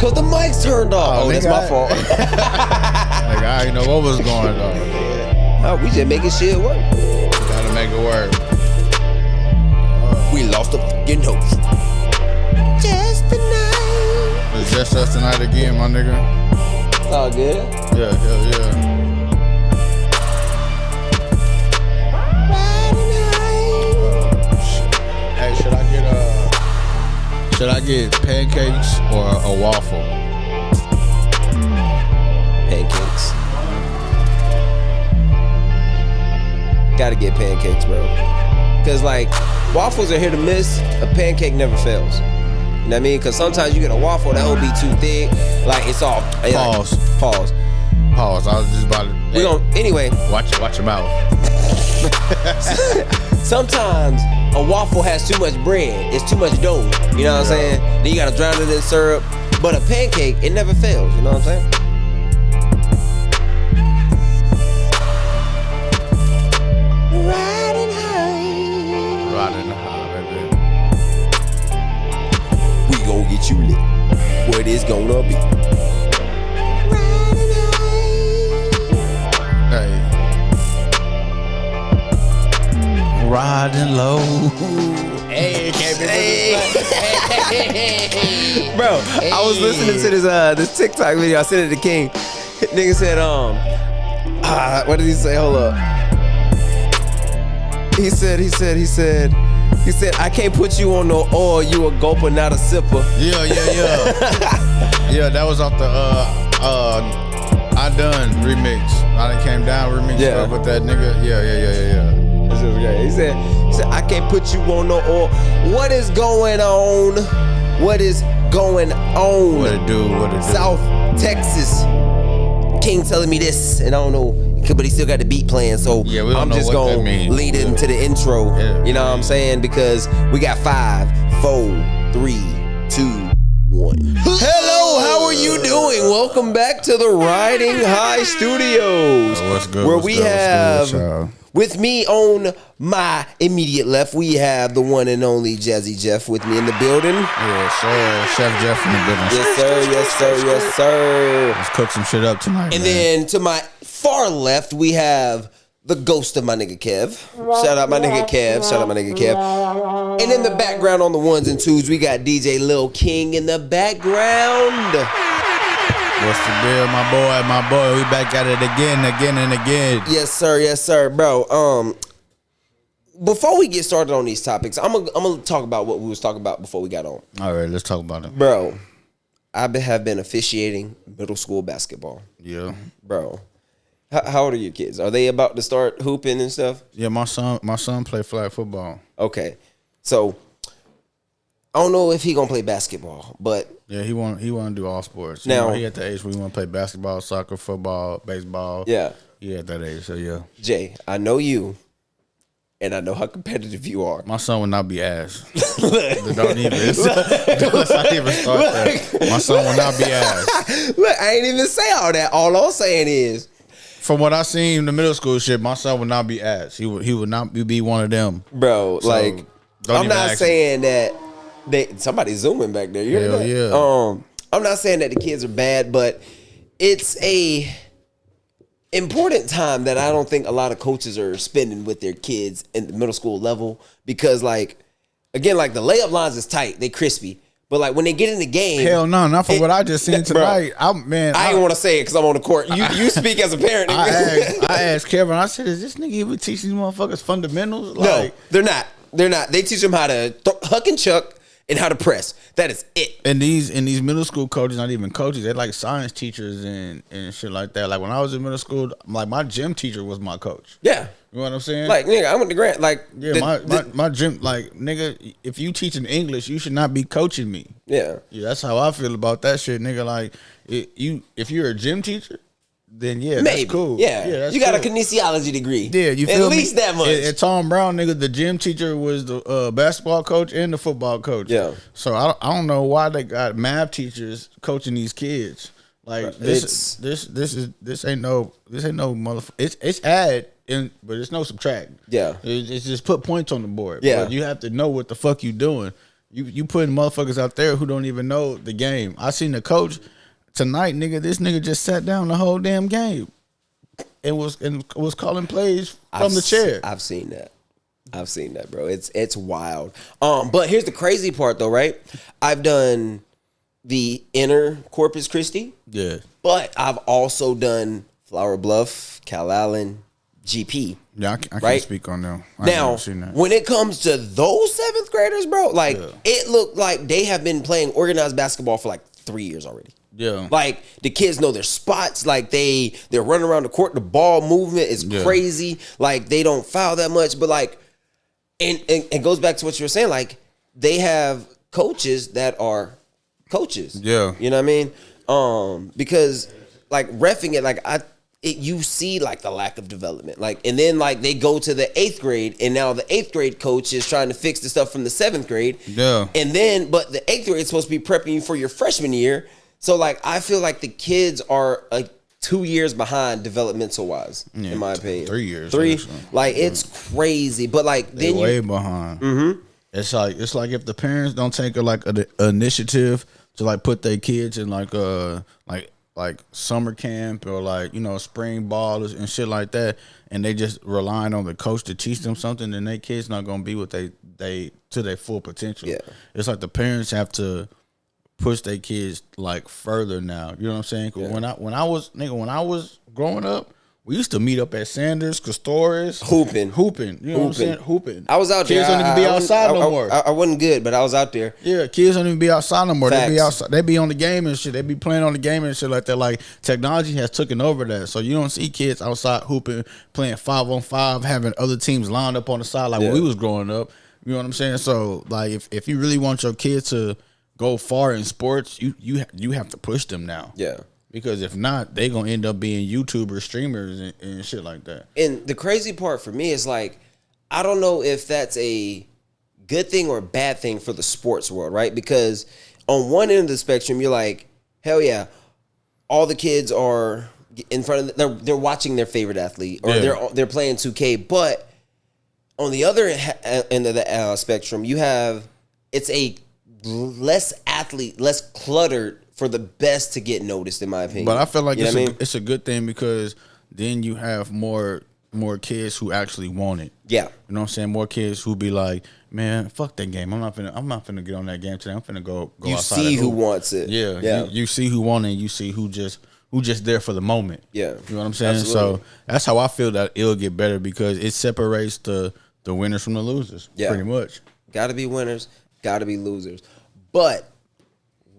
Cause the mic's turned off. Oh, that's my fault. Like, I didn't know what was going on. Oh, we just making shit work. Gotta make it work. We lost the fucking host. Just tonight. It's just us tonight again, my nigga. It's all good. Yeah, hell yeah. Hey, should I get pancakes or a waffle? Pancakes. Gotta get pancakes, bro. Cause like waffles are hit or miss. A pancake never fails. You know what I mean? Cause sometimes you get a waffle that will be too thick. Like it's all Pause. Like, pause. I was just about to. We gon' anyway. Watch your mouth. Sometimes a waffle has too much bread. It's too much dough. You know what I'm saying? Then you gotta drown it in syrup. But a pancake, it never fails. You know what I'm saying? Riding high, baby. We gon' get you lit. What it's gonna be. Riding low. Hey, bro, I was listening to this TikTok video. I sent it to King. Nigga said, what did he say? Hold up. He said, I can't put you on no oil. You a gulper, not a sipper. Yeah. Yeah, that was off the I Done remix. I done came down remix with that nigga. Yeah. He said, I can't put you on no oil. What is going on? What is going on? What it do? South Texas. King telling me this, and I don't know, but he still got the beat playing, so I'm just gonna lead it into the intro. You know what I'm saying? Because we got 5, 4, 3, 2, 1. Hello, how are you doing? Welcome back to the Riding High Studios. What's good? Where we have, with me on my immediate left, we have the one and only Jazzy Jeff with me in the building. Yeah, sir. Chef Jeff in the building. Yes, sir. Let's cook some shit up tonight. And then to my far left, we have the ghost of my nigga Kev. Shout out my nigga Kev. And in the background on the ones and twos, we got DJ Lil King in the background. What's the deal, my boy? We back at it again. Yes, sir, bro. Before we get started on these topics, I'm gonna talk about what we was talking about before we got on. All right, let's talk about it, bro. I have been officiating middle school basketball. Yeah, bro. How old are your kids? Are they about to start hooping and stuff? Yeah, my son play flag football. Okay, so I don't know if he gonna play basketball, but yeah, he want to do all sports. Now he at the age where he want to play basketball, soccer, football, baseball. Yeah, he at that age. So yeah, Jay, I know you, and I know how competitive you are. My son will not be ass. Don't even. Let's not even start that. My son will not be ass. Look, I ain't even say all that. All I'm saying is, from what I seen in the middle school shit, my son would not be ass. He would not be one of them, bro. So, like, I'm not saying that. Somebody's zooming back there. You hear that? Yeah. I'm not saying that the kids are bad, but it's a important time that I don't think a lot of coaches are spending with their kids in the middle school level, because like, again, like the layup lines is tight, they crispy, but like when they get in the game, hell no, not for what I just seen tonight. Bro, I ain't want to say it because I'm on the court. You speak as a parent. I asked Kevin. I said, "Is this nigga even teach these motherfuckers fundamentals?" No, they're not. They teach them how to huck and chuck and how to press. That is it. And these middle school coaches, not even coaches, they're like science teachers and shit like that. Like when I was in middle school, like my gym teacher was my coach. Yeah. You know what I'm saying? Like, nigga, I went to Grant. Like, yeah, my gym, like, nigga, if you teaching English, you should not be coaching me. Yeah. That's how I feel about that shit, nigga. Like, if you're a gym teacher, then yeah, maybe. That's cool. Yeah, that's you got cool. a kinesiology degree. Yeah, you feel at least that much. And Tom Brown, nigga, the gym teacher was the basketball coach and the football coach. Yeah. So I don't know why they got math teachers coaching these kids. Like this ain't no motherfucker. It's add but it's no subtract. Yeah. It's just put points on the board. Yeah. But you have to know what the fuck you doing. You putting motherfuckers out there who don't even know the game. I seen the coach tonight, nigga. This nigga just sat down the whole damn game and was calling plays from the chair. I've seen that, bro. It's wild. But here's the crazy part, though, right? I've done the inner Corpus Christi. Yeah. But I've also done Flower Bluff, Calallen, GP. Yeah, I can't speak on them. Now, when it comes to those 7th graders, bro, like it looked like they have been playing organized basketball for like 3 years already. Yeah. Like the kids know their spots. Like they're running around the court. The ball movement is crazy. Like they don't foul that much. But like, and it goes back to what you were saying. Like they have coaches that are coaches. Yeah. You know what I mean? Because like reffing it, like you see like the lack of development. Like, and then like they go to the 8th grade and now the 8th grade coach is trying to fix the stuff from the 7th grade. Yeah. And then, but the 8th grade is supposed to be prepping you for your freshman year. So like, I feel like the kids are like 2 years behind developmental wise, in my opinion. 3 years. 3, like it's crazy. But like then way behind. Mm-hmm. It's like if the parents don't take an initiative to like put their kids in like summer camp or like, you know, spring ball and shit like that, and they just relying on the coach to teach them something, then their kids not gonna be what they to their full potential. Yeah. It's like the parents have to push their kids like further now. You know what I'm saying? 'Cause when I was growing up, we used to meet up at Sanders, Castores, hooping. You know what I'm saying? Hooping. I was out there. Kids don't even be outside no more. I wasn't good, but I was out there. Yeah, kids don't even be outside no more. Facts. They be outside. They be on the game and shit. They be playing on the game and shit like that. Like technology has taken over that, so you don't see kids outside hooping, playing 5-on-5, having other teams lined up on the side like when we was growing up. You know what I'm saying? So like, if you really want your kids to go far in sports, you have to push them now. Yeah. Because if not, they gonna end up being YouTubers, streamers, and shit like that. And the crazy part for me is like, I don't know if that's a good thing or a bad thing for the sports world, right? Because on one end of the spectrum, you're like, hell yeah, all the kids are in front of they're watching their favorite athlete or they're playing 2K. But on the other end of the spectrum, you have it's a less cluttered for the best to get noticed, in my opinion. But I feel like it's a good thing because then you have more kids who actually want it. Yeah. You know what I'm saying? More kids who be like, man, fuck that game. I'm not finna get on that game today. I'm finna go you outside. You see who wants it. Yeah. You see who want it, and you see who just there for the moment. Yeah. You know what I'm saying? Absolutely. So that's how I feel that it'll get better because it separates the winners from the losers. Yeah. Pretty much. Gotta be winners, gotta be losers. But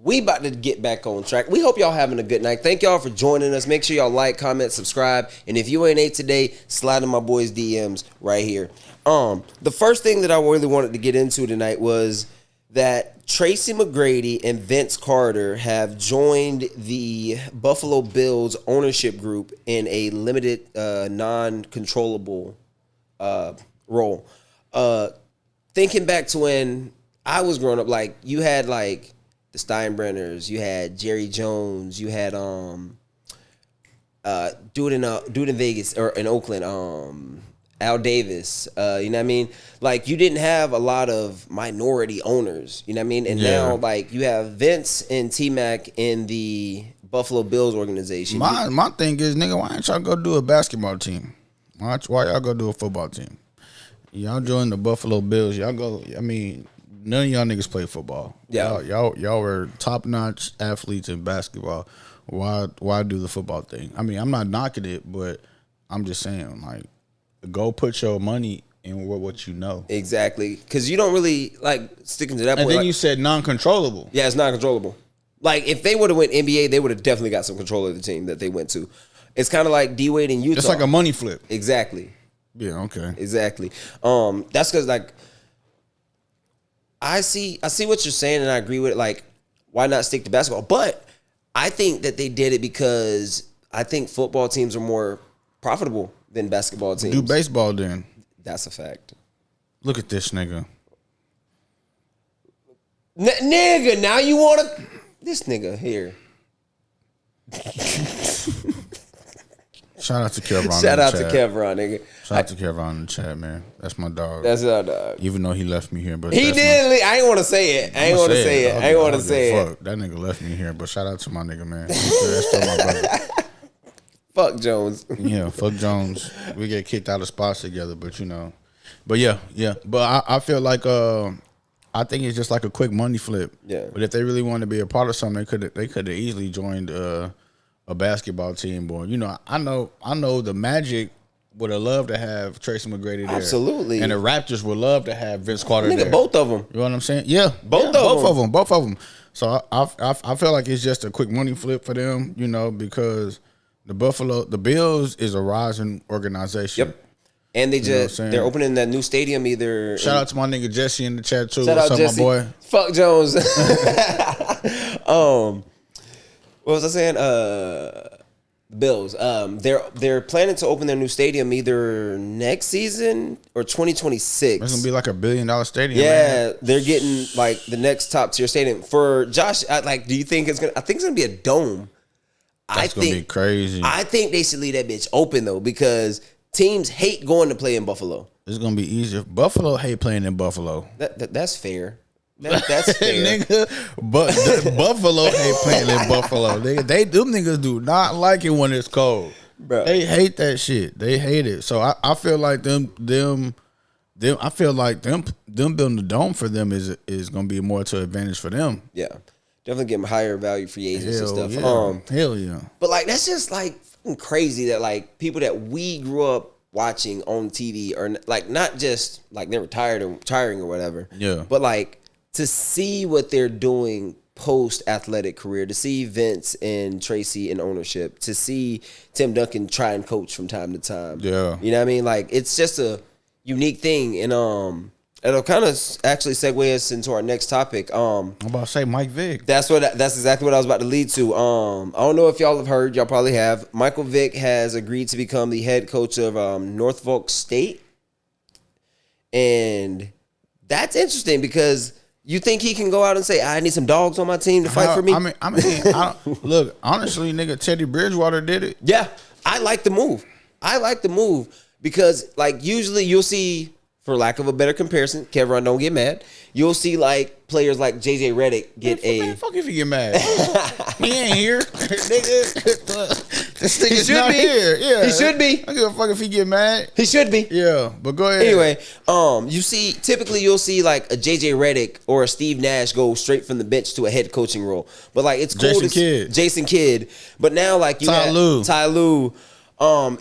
we about to get back on track. We hope y'all having a good night. Thank y'all for joining us. Make sure y'all like, comment, subscribe. And if you ain't ate today, slide in my boys' DMs right here. The first thing that I really wanted to get into tonight was that Tracy McGrady and Vince Carter have joined the Buffalo Bills ownership group in a limited, non-controllable role. Thinking back to when I was growing up, like you had like the Steinbrenners, you had Jerry Jones, you had dude in Vegas or in Oakland, Al Davis, you know what I mean? Like you didn't have a lot of minority owners, you know what I mean? And now like you have Vince and T-Mac in the Buffalo Bills organization. My thing is, nigga, why ain't y'all go do a basketball team? Why y'all go do a football team? Y'all join the Buffalo Bills. Y'all go. I mean, none of y'all niggas play football. Yeah, y'all were top notch athletes in basketball. Why do the football thing? I mean, I'm not knocking it, but I'm just saying, like, go put your money in what you know. Exactly, because you don't really like sticking to that. And point. Then like, you said non-controllable. Yeah, it's non-controllable. Like if they would have went NBA, they would have definitely got some control of the team that they went to. It's kind of like D-Wade in Utah. It's like a money flip. Exactly. Yeah, okay. Exactly. That's because like I see what you're saying and I agree with it. Like, why not stick to basketball? But I think that they did it because I think football teams are more profitable than basketball teams. Do baseball then. That's a fact. Look at this nigga. Nigga, now you want to... This nigga here. Shout out to Kevron. Shout out to Kevron, nigga. Shout out to Kevron in the chat, man. That's my dog. That's our dog. Even though he left me here, but he did. I ain't want to say it. I ain't want to say it. I ain't want to say it. That nigga left me here, but shout out to my nigga, man. That's still my brother. Fuck Jones. Yeah, fuck Jones. We get kicked out of spots together, but you know. But yeah. But I feel like I think it's just like a quick money flip. Yeah. But if they really want to be a part of something, they could have easily joined a basketball team. Boy, you know, I know the Magic would have loved to have Tracy McGrady there. Absolutely. And the Raptors would love to have Vince Carter there. Both of them. You know what I'm saying? Yeah. Both of them. So I feel like it's just a quick money flip for them, you know, because the Bills is a rising organization. Yep. And they're opening that new stadium either. Shout out to my nigga Jesse in the chat too. Shout What's out up, Jesse. my boy? Fuck Jones. What was I saying? Bills. They're planning to open their new stadium either next season or 2026. It's gonna be like $1 billion stadium. Yeah, man. they're getting like the next top tier stadium for Josh. Do you think it's gonna? I think it's gonna be a dome. That's gonna be crazy. I think they should leave that bitch open though, because teams hate going to play in Buffalo. It's gonna be easier. Buffalo hate playing in Buffalo. That's fair. That's fair. Nigga, but Buffalo hate playing in Buffalo. Them niggas do not like it when it's cold. Bro. They hate that shit. They hate it. So I feel like them building the dome for them is gonna be more to advantage for them. Yeah. Definitely give them higher value free agents and stuff. Yeah. Hell yeah. But like that's just like crazy that like people that we grew up watching on TV are like not just like they're retiring or whatever. Yeah. But like to see what they're doing post athletic career, to see Vince and Tracy in ownership, to see Tim Duncan try and coach from time to time. Yeah. You know what I mean? Like it's just a unique thing. And it'll kind of actually segue us into our next topic. I'm about to say Mike Vick. That's exactly what I was about to lead to. I don't know if y'all have heard. Y'all probably have. Michael Vick has agreed to become the head coach of Norfolk State, and that's interesting because you think he can go out and say, "I need some dogs on my team to fight for me." Look, honestly, nigga, Teddy Bridgewater did it. Yeah, I like the move. Because like usually you'll see. For lack of a better comparison, Kevron, don't get mad. You'll see like players like JJ Redick get man, fuck if you get mad. He ain't here. This nigga's not here. Yeah, he should be. I don't give a fuck if he get mad. He should be. Yeah, but go ahead. Anyway, you'll see like a JJ Redick or a Steve Nash go straight from the bench to a head coaching role. But like it's cool Jason Kidd. But now like you Ty Lue.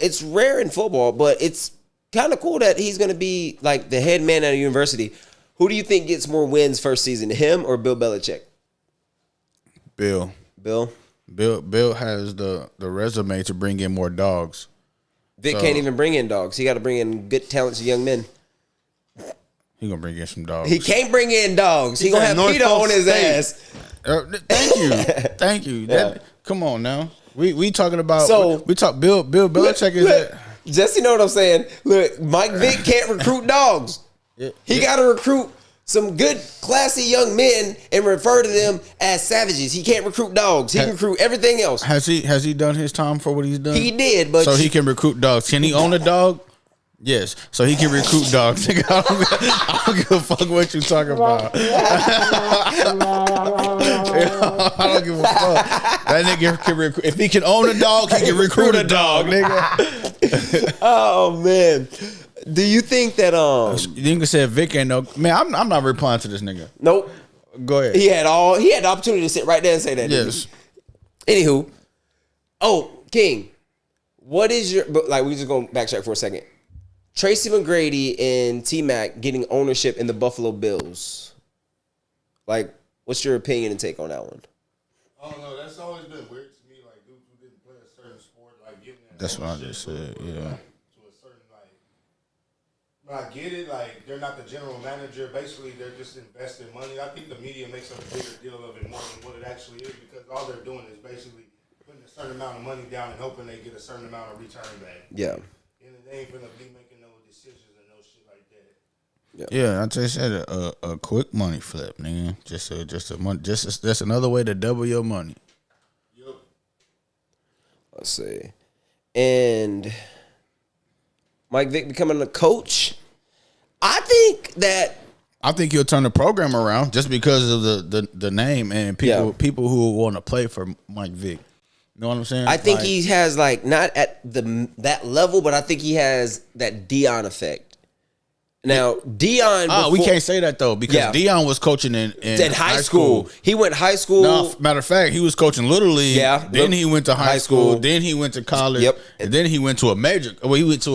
It's rare in football, but it's kind of cool that he's going to be like the head man at a university. Who do you think gets more wins first season, him or Bill Belichick? Bill has the resume to bring in more dogs. Vic can't even bring in dogs. He got to bring in good, talented young men. He gonna bring in some dogs. He can't bring in dogs. He gonna have PETA on his ass. Thank you. Yeah. Come on now. We talking about. So we talk. Bill Belichick is that. Jesse, know what I'm saying? Look, Mike Vick can't recruit dogs. He got to recruit some good, classy young men and refer to them as savages. He can't recruit dogs. He can recruit everything else. Has he done his time for what he's done? He did, but so he can recruit dogs. Can he own a dog? Yes, so he can recruit dogs. I don't give a fuck what you talking about. I don't give a fuck. That nigga can recruit. If he can own a dog, he can recruit a dog, nigga. Oh man, do you think that You can say Vic ain't no man? I'm not replying to this nigga. Nope. Go ahead. He had the opportunity to sit right there and say that. Yes. Anywho, King, what is your we just gonna backtrack for a second. Tracy McGrady and T-Mac getting ownership in the Buffalo Bills. Like, what's your opinion and take on that one? I don't know. That's always been weird to me. Like, dudes who didn't play a certain sport, like, giving that. That's what I just said, yeah. To a certain, but I get it. Like, they're not the general manager. Basically, they're just investing money. I think the media makes a bigger deal of it more than what it actually is because all they're doing is basically putting a certain amount of money down and hoping they get a certain amount of return back. Yeah. And they ain't gonna be making no decisions and no shit like that. Yeah, I just said a quick money flip, nigga. That's another way to double your money. Yep. Let's see. and Mike Vick becoming a coach, I think he'll turn the program around just because of the name and people who want to play for Mike Vick. You know what I'm saying? I think he has not at that level, but I think he has that Deion effect. Now, Deion... we can't say that, though, because Deion was coaching in high school. He went high school. No, matter of fact, he was coaching Little League. Yeah. Then he went to high school. Then he went to college. Yep. And then he went to a major... Well, he went to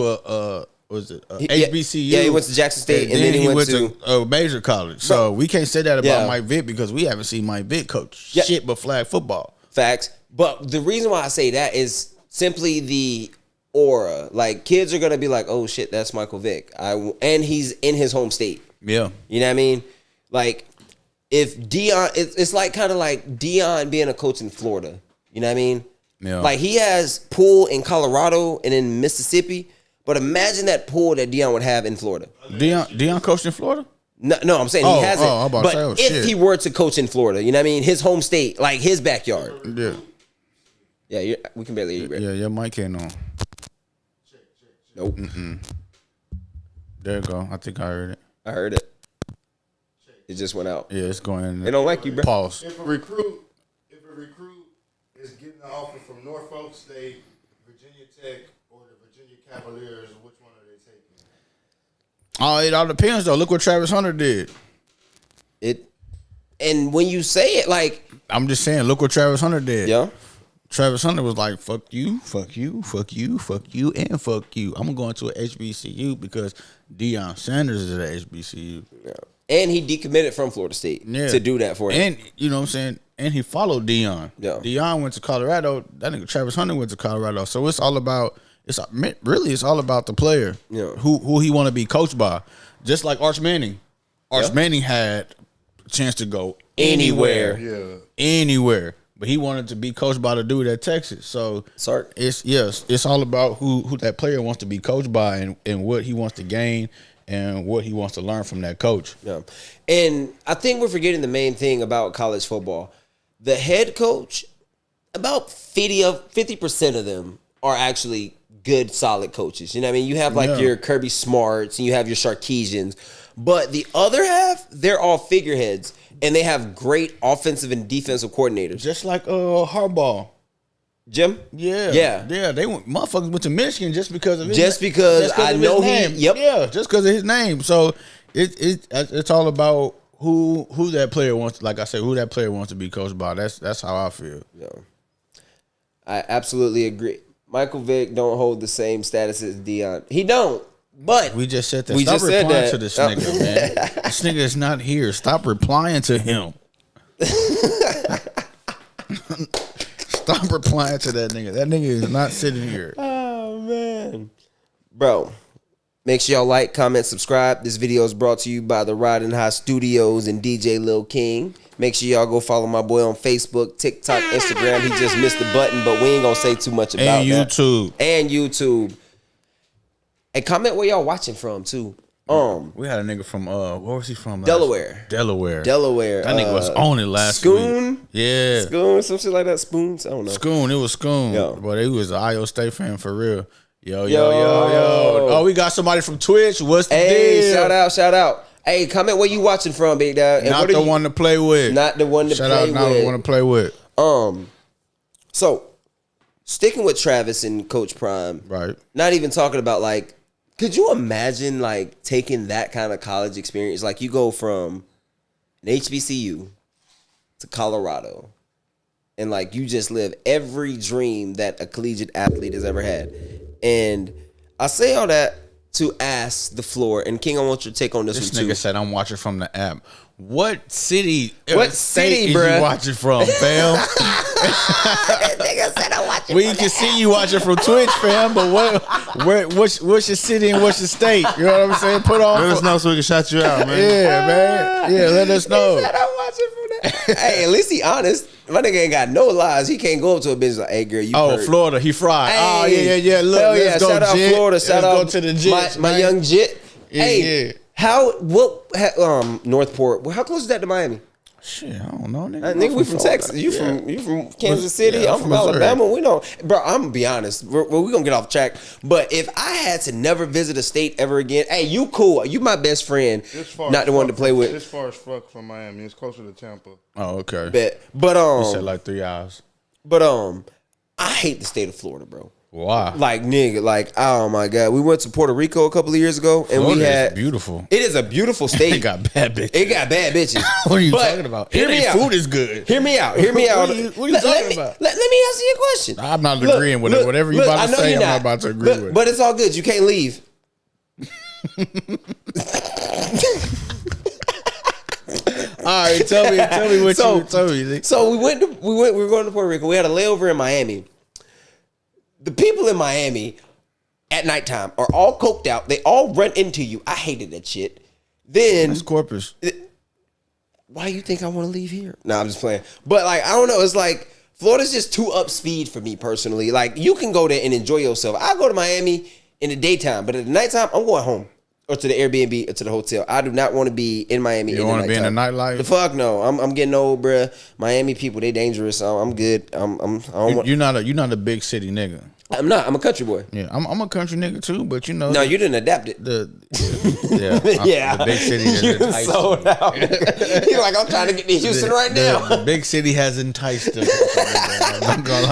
HBCU. Yeah, he went to Jackson State. And then he went to a major college. So we can't say that about Mike Vick because we haven't seen Mike Vick coach shit but flag football. Facts. But the reason why I say that is simply the... aura. Like, kids are gonna be like, oh shit, that's Michael Vick. And he's in his home state. Yeah. You know what I mean? Like, if Deion, it's like kind of like Deion being a coach in Florida. You know what I mean? Yeah. Like, he has pool in Colorado and in Mississippi, but imagine that pool that Deion would have in Florida. Deion coached in Florida? No, I'm saying he hasn't. I'm about but to say, if he were to coach in Florida, you know what I mean? His home state, like his backyard. Yeah. Yeah, we can barely hear you, bro. Yeah, your mic ain't on. Nope. There you go. I think I heard it. I heard it. It just went out. Yeah, it's going. They don't like you, bro. Pause. If a recruit is getting an offer from Norfolk State, Virginia Tech, or the Virginia Cavaliers, which one are they taking? Oh, it all depends though. Look what Travis Hunter did. And when you say it, like, I'm just saying, look what Travis Hunter did. Yeah. Travis Hunter was like, fuck you, fuck you, fuck you, fuck you, and fuck you. I'm going to an HBCU because Deion Sanders is at an HBCU. Yeah. And he decommitted from Florida State to do that for him. And, you know what I'm saying? And he followed Deion. Yeah. Deion went to Colorado. That nigga Travis Hunter went to Colorado. So it's all about, it's all about the player. Yeah. Who he want to be coached by. Just like Arch Manning. Arch Manning had a chance to go anywhere. Yeah. Anywhere. But he wanted to be coached by the dude at Texas. So Sark. It's all about who that player wants to be coached by and what he wants to gain and what he wants to learn from that coach. Yeah. And I think we're forgetting the main thing about college football. The head coach, about 50% of them are actually good, solid coaches. You know what I mean? You have your Kirby Smarts and you have your Sarkisians. But the other half, they're all figureheads. And they have great offensive and defensive coordinators. Just like Harbaugh. Jim? Yeah. They motherfuckers went to Michigan just because of I know name. Yeah, just because of his name. So it's all about who that player wants. Like I said, who that player wants to be coached by. That's how I feel. Yeah. I absolutely agree. Michael Vick don't hold the same status as Deion. He don't. But we just said that. Stop replying to this nigga, man. This nigga is not here. Stop replying to him. Stop replying to that nigga. That nigga is not sitting here. Oh, man. Bro, make sure y'all like, comment, subscribe. This video is brought to you by the Ridin Studios and DJ Lil King. Make sure y'all go follow my boy on Facebook, TikTok, Instagram. He just missed the button, but we ain't going to say too much about that. And YouTube. And comment where y'all watching from too. We had a nigga from where was he from? Delaware. That nigga was on it last Schoon? week. Yeah. Schoon, some shit like that. Spoons? I don't know. Schoon, it was Schoon. Yo. But he was an Iowa State fan for real. Yo. Oh, we got somebody from Twitch. What's the deal? Shout out. Hey, comment where you watching from, big dog. And not the one to play with. Not the one to play with. Not the one to play with. So sticking with Travis and Coach Prime. Right. Not even talking about like, could you imagine like taking that kind of college experience? Like you go from an HBCU to Colorado and like you just live every dream that a collegiate athlete has ever had. And I say all that to ask the floor, and King, I want your take on this one too. This nigga said I'm watching from the app. What city? What city, bro? You watching from, fam? Nigga said I'm watching. We can see you watching from Twitch, fam. But what's your city and what's your state? You know what I'm saying? Put on. Let us know so we can shout you out, man. Yeah, man. Yeah, let us know. He said I'm watching from that. Hey, at least he honest. My nigga ain't got no lies. He can't go up to a bitch like, "Hey, girl, you." Oh, Florida, he fried. Hey, yeah. Look, hell yeah. let's go, Shout out Jit. Florida. Shout out to the Jits, my young Jit. Yeah, hey, yeah. Northport? How close is that to Miami? Shit, I don't know, nigga. Nigga, we from Texas. You from Kansas City. I'm from Alabama. We don't, bro. I'm gonna be honest. We're gonna get off track. But if I had to never visit a state ever again, hey, you cool. You my best friend. Not the one to play with. It's far as fuck from Miami. It's closer to Tampa. Oh, okay. But you said like 3 hours. But I hate the state of Florida, bro. Why? Like, nigga, like, oh my God. We went to Puerto Rico a couple of years ago and Florida we had. Is beautiful. It is a beautiful state. It got bad bitches. It got bad bitches. What are you talking about? Hear me out. Food is good. Hear me out. What are you talking about? Let me answer your question. I'm not agreeing with it. Whatever you about to say, I'm not about to agree with. But it's all good. You can't leave. All right, tell me what you told me. So we were going to Puerto Rico. We had a layover in Miami. The people in Miami at nighttime are all coked out. They all run into you. I hated that shit. Then it's Corpus. Why do you think I want to leave here? No, I'm just playing. But like, I don't know. It's like Florida's just too up speed for me personally. Like, you can go there and enjoy yourself. I go to Miami in the daytime, but at the nighttime, I'm going home. Or to the Airbnb or to the hotel. I do not want to be in Miami. You don't want to be in the nightlife? The fuck no. I'm getting old, bruh. Miami people, they dangerous. So I'm good. You're not a big city nigga. I'm not. I'm a country boy. Yeah, I'm a country nigga too, but you know. No, you didn't adapt it. The big city has enticed sold out. He's like, I'm trying to get to Houston right now. The big city has enticed him.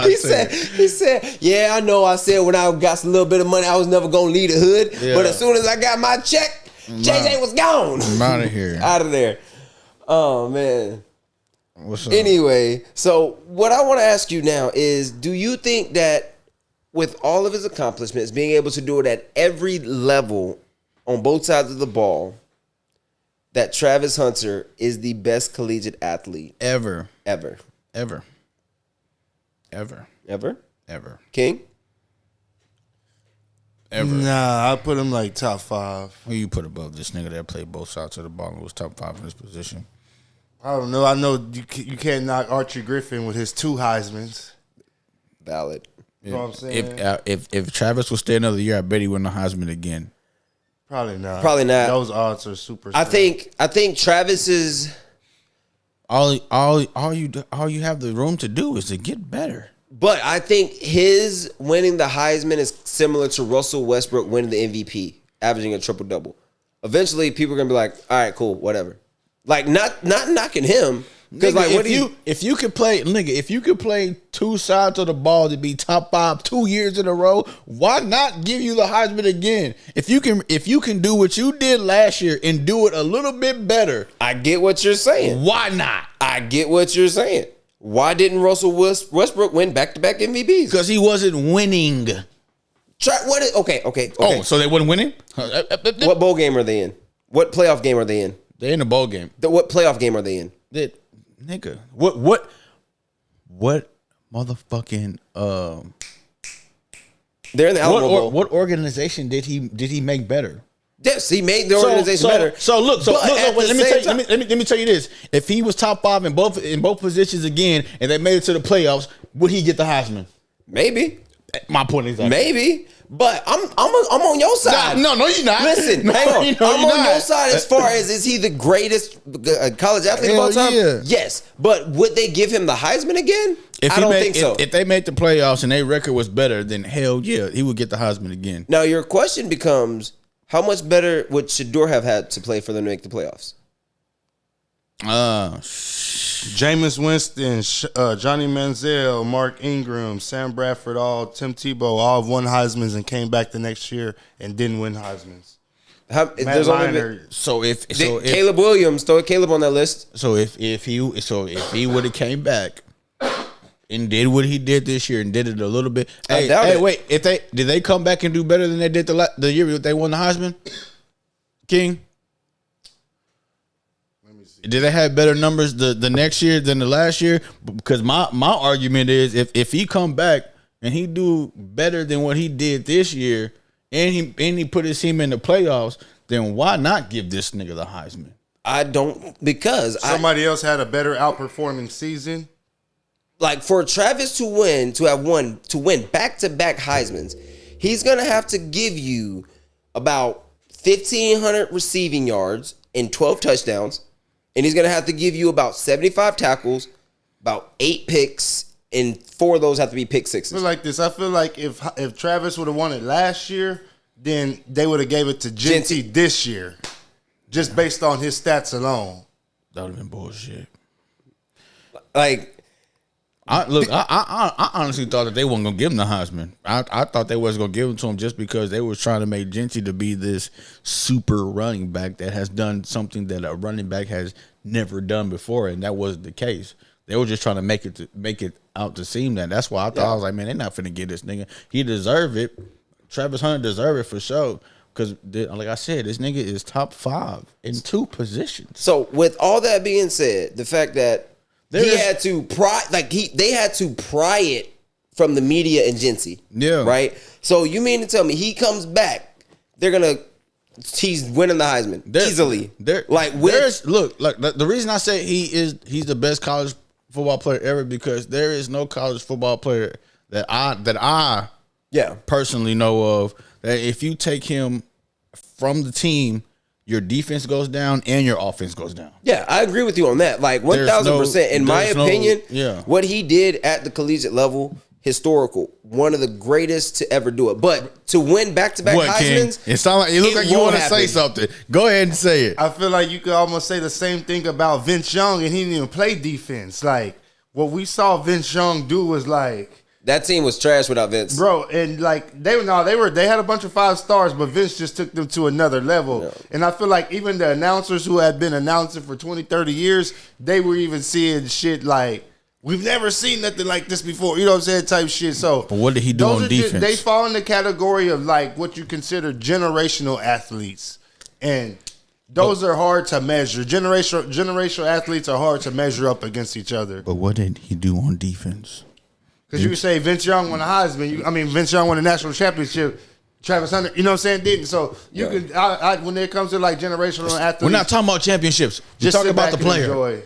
He said, yeah, I know. I said when I got a little bit of money, I was never gonna leave the hood. Yeah. But as soon as I got my check, JJ was gone. I'm out of here. Out of there. Oh man. What's up? Anyway, so what I want to ask you now is, do you think that with all of his accomplishments, being able to do it at every level on both sides of the ball, that Travis Hunter is the best collegiate athlete ever? King? Ever. Nah, I put him like top 5. Who you put above this nigga that played both sides of the ball and was top 5 in his position? I don't know. I know you can't knock Archie Griffin with his 2 Heismans. Valid. You know what I'm saying? If Travis would stay another year, I bet he win the Heisman again. Probably not. Those odds are super. I think Travis is all you have the room to do is to get better. But I think his winning the Heisman is similar to Russell Westbrook winning the MVP, averaging a triple-double. Eventually, people are gonna be like, "All right, cool, whatever." Like, not knocking him. Because like, if you could play 2 sides of the ball to be top 5 2 years in a row, why not give you the Heisman again? If you can do what you did last year and do it a little bit better, I get what you're saying. Why not? I get what you're saying. Why didn't Russell Westbrook win back-to-back MVPs? Because he wasn't winning. Okay. Oh, so they wasn't winning? What bowl game are they in? What playoff game are they in? They're in the bowl game. What playoff game are they in? Nigga, what motherfucking they're in the Alamo Bowl. What organization did he make better? Yes, he made the organization better. Look, let me tell you this: if he was top 5 in both positions again, and they made it to the playoffs, would he get the Heisman? Maybe. My point is that maybe. But I'm on your side. No, you're not. Listen, hang on. I'm on your side as far as, is he the greatest college athlete of all time? Yeah. Yes. But would they give him the Heisman again? I don't think so. If they made the playoffs and their record was better, then hell yeah, he would get the Heisman again. Now your question becomes, how much better would Shedeur have had to play for them to make the playoffs? Jameis Winston, Johnny Manziel, Mark Ingram, Sam Bradford, Tim Tebow, all won Heismans and came back the next year and didn't win Heismans. Caleb Williams, throw Caleb on that list. So if he would have came back and did what he did this year and did it a little bit. Wait, did they come back and do better than they did the year they won the Heisman? King? Did they have better numbers the next year than the last year? Because my argument is if he come back and he do better than what he did this year and he put his team in the playoffs, then why not give this nigga the Heisman? I don't, because somebody else had a better outperforming season. Like for Travis to win back-to-back Heismans, he's gonna have to give you about 1,500 receiving yards and 12 touchdowns. and he's gonna have to give you about 75 tackles, about 8 picks, and 4 of those have to be pick sixes. I feel like this. I feel like if Travis would have won it last year, then they would have gave it to Genty this year, just based on his stats alone. That would have been bullshit. Like, I honestly thought that they weren't gonna give him the Heisman. I thought they was gonna give it to him just because they was trying to make Genty to be this super running back that has done something that a running back has never done before, and that wasn't the case. They were just trying to make it out to seem that. That's why I thought I was like, man, they're not finna get this nigga. He deserve it. Travis Hunter deserve it for sure. Because, like I said, this nigga is top 5 in 2 positions. So, with all that being said, the fact that they had to pry it from the media and Genty. Yeah. Right? So, you mean to tell me he comes back, he's winning the Heisman easily. The reason I say he's the best college football player ever because there is no college football player that I personally know of that if you take him from the team, your defense goes down and your offense goes down. Yeah, I agree with you on that. Like 1,000%. In my opinion, what he did at the collegiate level, historical, one of the greatest to ever do it. But to win back-to-back Heismans, it sounds like you look like you want to say something. Go ahead and say it. I feel like you could almost say the same thing about Vince Young, and he didn't even play defense. Like what we saw Vince Young do was like that team was trash without Vince, bro. And like they had a bunch of 5 stars, but Vince just took them to another level. Yeah. And I feel like even the announcers who had been announcing for 20, 30 years, they were even seeing shit like, we've never seen nothing like this before. You know what I'm saying? Type shit. So, but what did he do on defense? They fall in the category of like what you consider generational athletes. And those are hard to measure. Generational athletes are hard to measure up against each other. But what did he do on defense? Because you could say Vince Young won the Heisman. Vince Young won the national championship. Travis Hunter, you know what I'm saying, didn't. So you could, when it comes to like generational athletes, we're not talking about championships. We're talking about the player.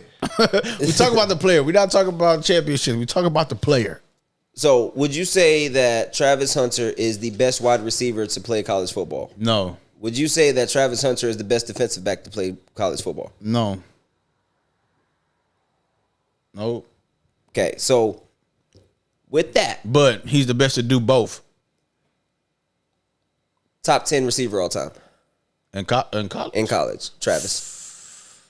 We talk about the player. We're not talking about championships. We talk about the player. So would you say that Travis Hunter is the best wide receiver to play college football? No. Would you say that Travis Hunter is the best defensive back to play college football? No. Nope. Okay, so with that, but he's the best to do both. Top 10 receiver all time. In college? In college, Travis.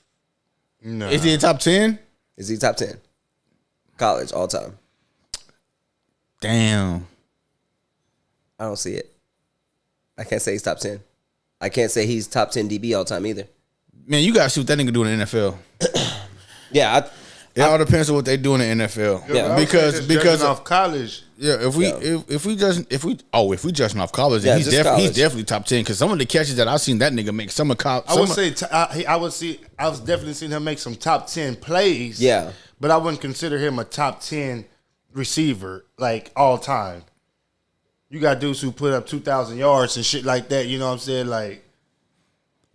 No. Is he in top 10? Is he top 10? College all time. Damn. I don't see it. I can't say he's top 10. I can't say he's top 10 DB all time either. Man, you got to see what that nigga do in the NFL. Yeah, it all depends on what they do in the NFL. Yeah, because off college. Yeah, if we judging off college, he's definitely top 10 because some of the catches that I've seen that nigga make, I was definitely seen him make some top 10 plays. Yeah, but I wouldn't consider him a top 10 receiver like all time. You got dudes who put up 2,000 yards and shit like that. You know what I'm saying? Like.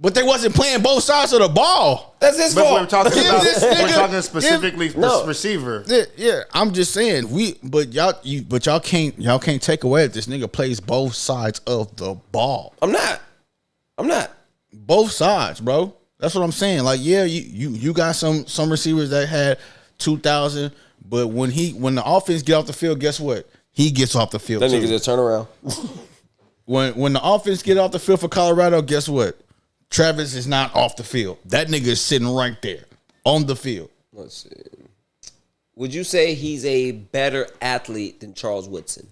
But they wasn't playing both sides of the ball. That's his fault. We're talking specifically receiver. Yeah, I'm just saying y'all can't take away that this nigga plays both sides of the ball. I'm not. Both sides, bro. That's what I'm saying. Like, yeah, you got some receivers that had 2,000, but when the offense get off the field, guess what? He gets off the field. That nigga just turn around. when the offense get off the field for Colorado, guess what? Travis is not off the field. That nigga is sitting right there on the field. Let's see. Would you say he's a better athlete than Charles Woodson?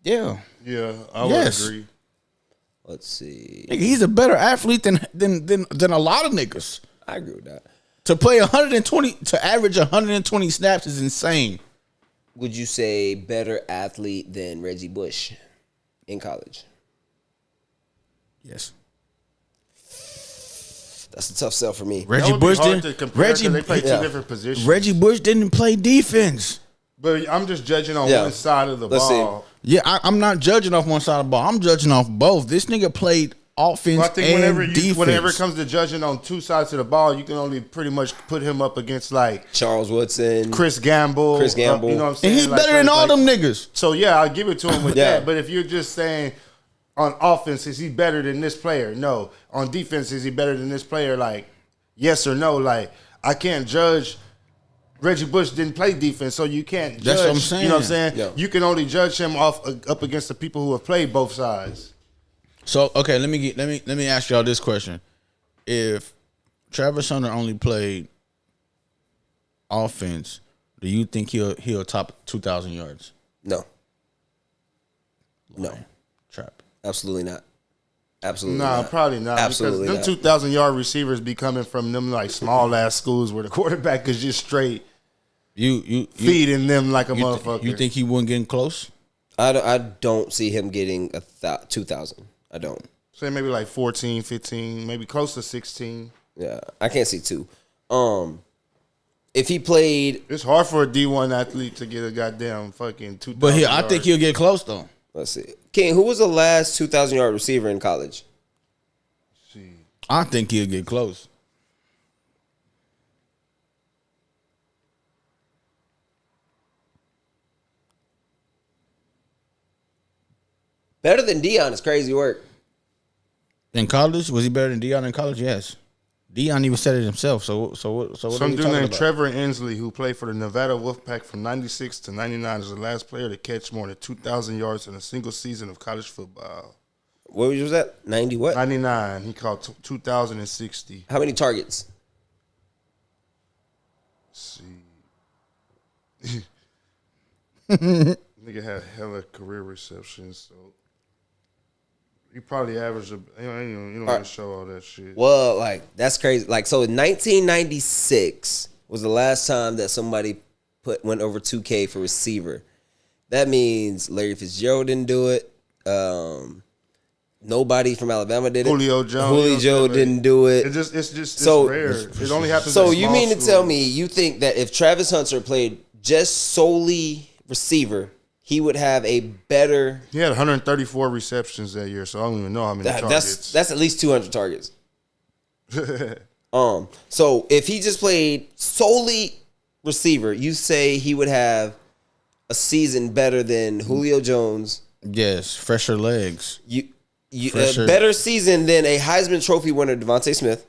Yeah. Yeah, I would agree. Let's see. Nigga, he's a better athlete than a lot of niggas. I agree with that. To play 120, to average 120 snaps is insane. Would you say better athlete than Reggie Bush in college? Yes. That's a tough sell for me. Reggie Bush didn't. They play two different positions. Reggie Bush didn't play defense. But I'm just judging on one side of the ball. See. Yeah, I'm not judging off one side of the ball. I'm judging off both. This nigga played offense and defense. Whenever it comes to judging on two sides of the ball, you can only pretty much put him up against like Charles Woodson, Chris Gamble. You know what I'm saying? And he's better than all them niggas. So yeah, I'll give it to him with that. But if you're just saying on offense, is he better than this player? No. On defense, is he better than this player? Like, yes or no. Like, I can't judge. Reggie Bush didn't play defense, so you can't judge. That's what I'm saying. You know what I'm saying? Yeah. You can only judge him up against the people who have played both sides. So okay, let me ask y'all this question: if Travis Hunter only played offense, do you think he'll top 2,000 yards? No. Lying. Trap. Absolutely not. Absolutely Nah, not. probably not. Absolutely because them 2,000-yard receivers be coming from them like small ass schools where the quarterback is just straight You feeding them like a motherfucker. You think he wouldn't get close? I don't see him getting 2,000. I don't. Say maybe like 14, 15, maybe close to 16. Yeah, I can't see 2. If he played, It's hard for a D1 athlete to get a goddamn fucking 2,000. But I think he'll get close though. let's see, King, who was the last 2,000-yard receiver in college? I think he'll get close. Better than Deion is crazy work. In college, was he better than Deion in college? Yes. Deion even said it himself. So what are Some we dude talking named about? Trevor Inslee, who played for the Nevada Wolfpack from 96 to 99, is the last player to catch more than 2,000 yards in a single season of college football. What was that? 90 what? 99. He caught 2,060. How many targets? Let's see. Nigga had hella career receptions, so he probably averaged. You don't want to show all that shit. Well, like that's crazy. Like so, 1996 was the last time that somebody went over 2K for receiver. That means Larry Fitzgerald didn't do it. Nobody from Alabama did it. Julio Jones. Didn't do it. It's just So- rare. It only happens. So in you small mean to schools. tell me you think that if Travis Hunter played just solely receiver, he would have a better? He had 134 receptions that year, so I don't even know how many targets. That's at least 200 targets. So if he just played solely receiver, you say he would have a season better than Julio Jones. Yes, fresher legs. A Fresher. better season than a Heisman Trophy winner, Devontae Smith.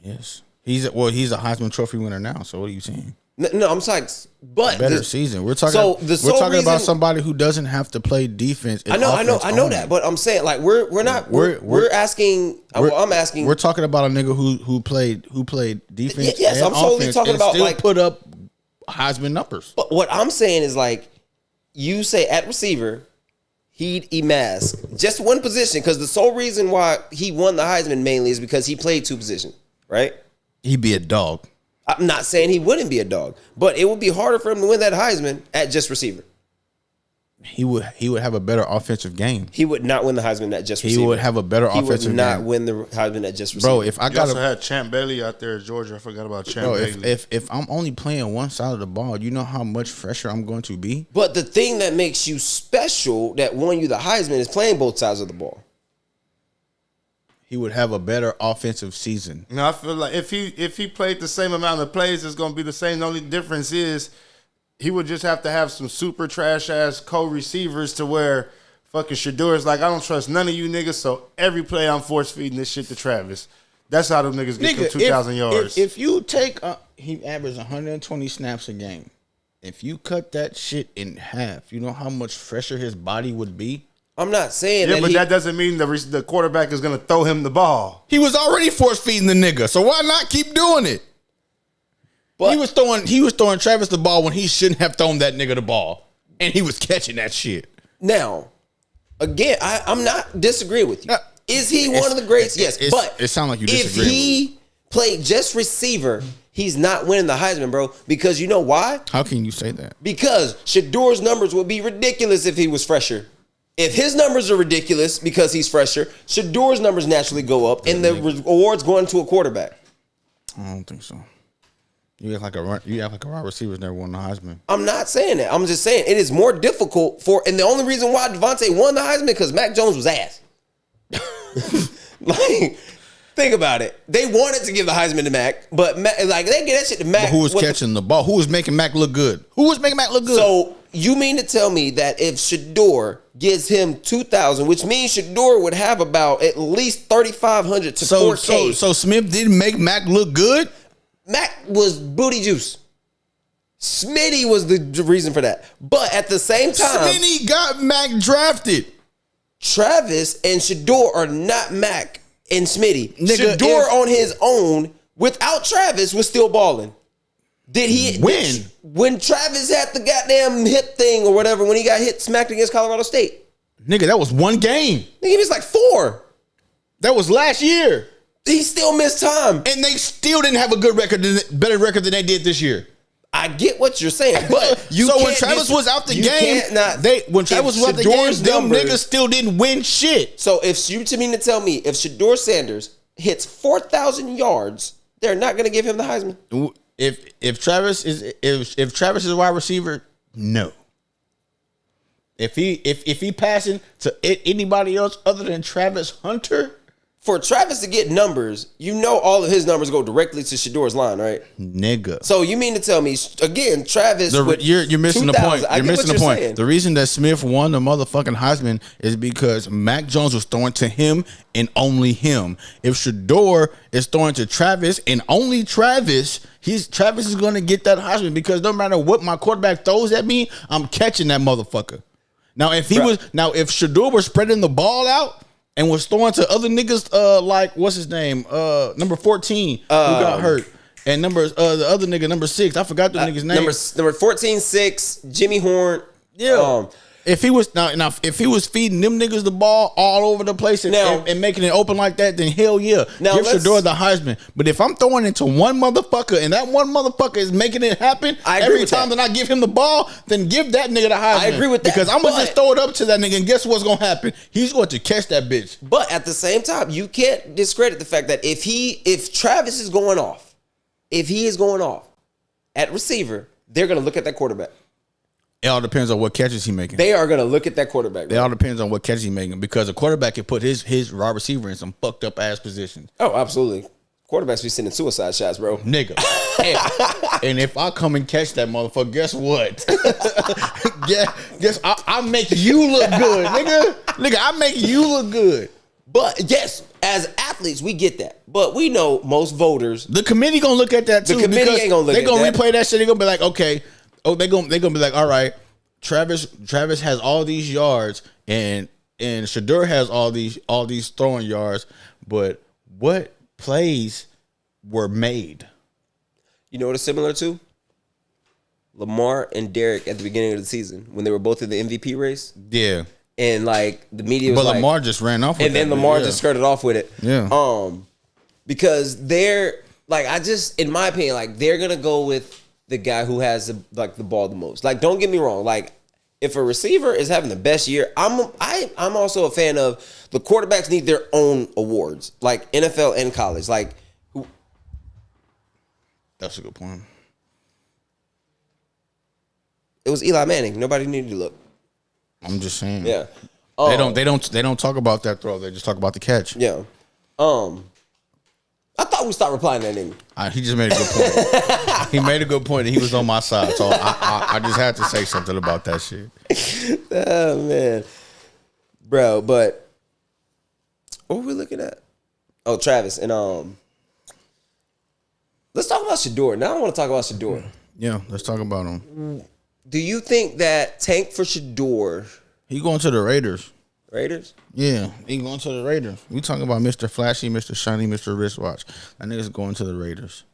Yes, he's a Heisman Trophy winner now. So what are you saying? No, I'm saying, but Better season. We're talking. So the sole we're talking about reason- somebody who doesn't have to play defense. And I know only. that, but I'm saying like we're asking. I'm asking. We're talking about a nigga who played defense. Yes, and I'm solely offense talking and about, still like- put up Heisman numbers. But what I'm saying is like, you say at receiver, he'd emask just one position because the sole reason why he won the Heisman mainly is because he played 2 positions, right? He'd be a dog. I'm not saying he wouldn't be a dog, but it would be harder for him to win that Heisman at just receiver. He would have a better offensive game. He would not win the Heisman at just receiver. He would have a better He offensive would not game. win the Heisman at just receiver. Bro, if I You got also had Champ Bailey out there at Georgia. I forgot about Champ bro, Bailey. if I'm only playing one side of the ball, you know how much fresher I'm going to be. But the thing that makes you special that won you the Heisman is playing both sides of the ball. He would have a better offensive season. No, I feel like if he played the same amount of plays, it's gonna be the same. The only difference is he would just have to have some super trash ass co-receivers to where fucking Shador's like, I don't trust none of you niggas, so every play I'm force feeding this shit to Travis. That's how them niggas get to 2,000 yards. If you take he averaged 120 snaps a game. If you cut that shit in half, you know how much fresher his body would be. I'm not saying yeah, that but that doesn't mean the quarterback is gonna throw him the ball. He was already force feeding the nigga, so why not keep doing it? But he was throwing Travis the ball when he shouldn't have thrown that nigga the ball, and he was catching that shit. now, again, I'm not disagreeing with you. Is he one of the greats? Yes, but it sounds like you if disagree. he played just receiver, he's not winning the Heisman, bro. Because you know why? How can you say that? Because Shador's numbers would be ridiculous if he was fresher. If his numbers are ridiculous because he's fresher, Shador's numbers naturally go up, and the rewards going to a quarterback. I don't think so. You act like a wide receiver's never won the Heisman. I'm not saying that. I'm just saying it is more difficult and the only reason why Devontae won the Heisman because Mac Jones was ass. Like, think about it. They wanted to give the Heisman to Mac, but they get that shit to Mac. But who was catching the ball? Who was making Mac look good? Who was making Mac look good? So you mean to tell me that if Shador gives him 2,000, which means Shador would have about at least 3,500 to 4K. So Smith didn't make Mac look good? Mac was booty juice. Smitty was the reason for that. But at the same time, Smitty got Mac drafted. Travis and Shador are not Mac and Smitty. Nigga, Shador on his own, without Travis, was still balling. Did he? When? When Travis had the goddamn hip thing or whatever, when he got smacked against Colorado State. Nigga, that was one game. Nigga, he was like 4. That was last year. He still missed time. And they still didn't have a good record, better record than they did this year. I get what you're saying, but when Travis was out the game, when Travis was out the game, them niggas still didn't win shit. So if you mean to tell me if Shador Sanders hits 4,000 yards, they're not going to give him the Heisman? If Travis is a wide receiver, no. If he passing to anybody else other than Travis Hunter, for Travis to get numbers, you know all of his numbers go directly to Shador's line, right? Nigga. So you mean to tell me again, Travis? You're missing the point. You're missing the point. Saying. The reason that Smith won the motherfucking Heisman is because Mac Jones was throwing to him and only him. If Shador is throwing to Travis and only Travis, Travis is going to get that Heisman because no matter what my quarterback throws at me, I'm catching that motherfucker. Now if Shador was spreading the ball out and was throwing to other niggas, like what's his name, number 14 who got hurt, and the other nigga number 6, I forgot the nigga's name. Number 14-6, Jimmy Horn. Yeah. If he was if he was feeding them niggas the ball all over the place and making it open like that, then hell yeah, give Shador the Heisman. But if I'm throwing into one motherfucker and that one motherfucker is making it happen every time that I give him the ball, then give that nigga the Heisman. I agree with that because I'm gonna just throw it up to that nigga and guess what's gonna happen? He's going to catch that bitch. But at the same time, you can't discredit the fact that if Travis is going off, if he is going off at receiver, they're gonna look at that quarterback. It all depends on what catches he's making. They are going to look at that quarterback. It all depends on what catches he's making because a quarterback can put his wide receiver in some fucked up ass positions. Oh, absolutely. Quarterbacks be sending suicide shots, bro. Nigga. and if I come and catch that motherfucker, guess what? guess I make you look good, nigga. Nigga, I make you look good. But yes, as athletes, we get that. But we know most voters. The committee going to look at that too. The committee ain't going to look at that. They're going to replay that shit. They're going to be like, okay. Oh, they're gonna be like, all right, Travis has all these yards and Shador has all these throwing yards, but what plays were made? You know what it's similar to? Lamar and Derek at the beginning of the season when they were both in the MVP race. Yeah. And like the media was but Lamar just ran off with it. And then Lamar just skirted off with it. Yeah. Because they're like, in my opinion, like they're gonna go with the guy who has the ball the most. Like, don't get me wrong. Like, if a receiver is having the best year, I'm also a fan of the quarterbacks need their own awards, like NFL and college. Like, that's a good point. It was Eli Manning. Nobody needed to look. I'm just saying. Yeah. They don't talk about that throw. They just talk about the catch. Yeah. I thought we stopped replying to that nigga. He just made a good point. He made a good point, and he was on my side, so I just had to say something about that shit. Oh man, bro. But what were we looking at? Oh, Travis and let's talk about Shador. Now I want to talk about Shador. Yeah, let's talk about him. Do you think that tank for Shador? He going to the Raiders. Raiders? Yeah, he going to the Raiders. We talking about Mr. Flashy, Mr. Shiny, Mr. Wristwatch. That nigga's going to the Raiders.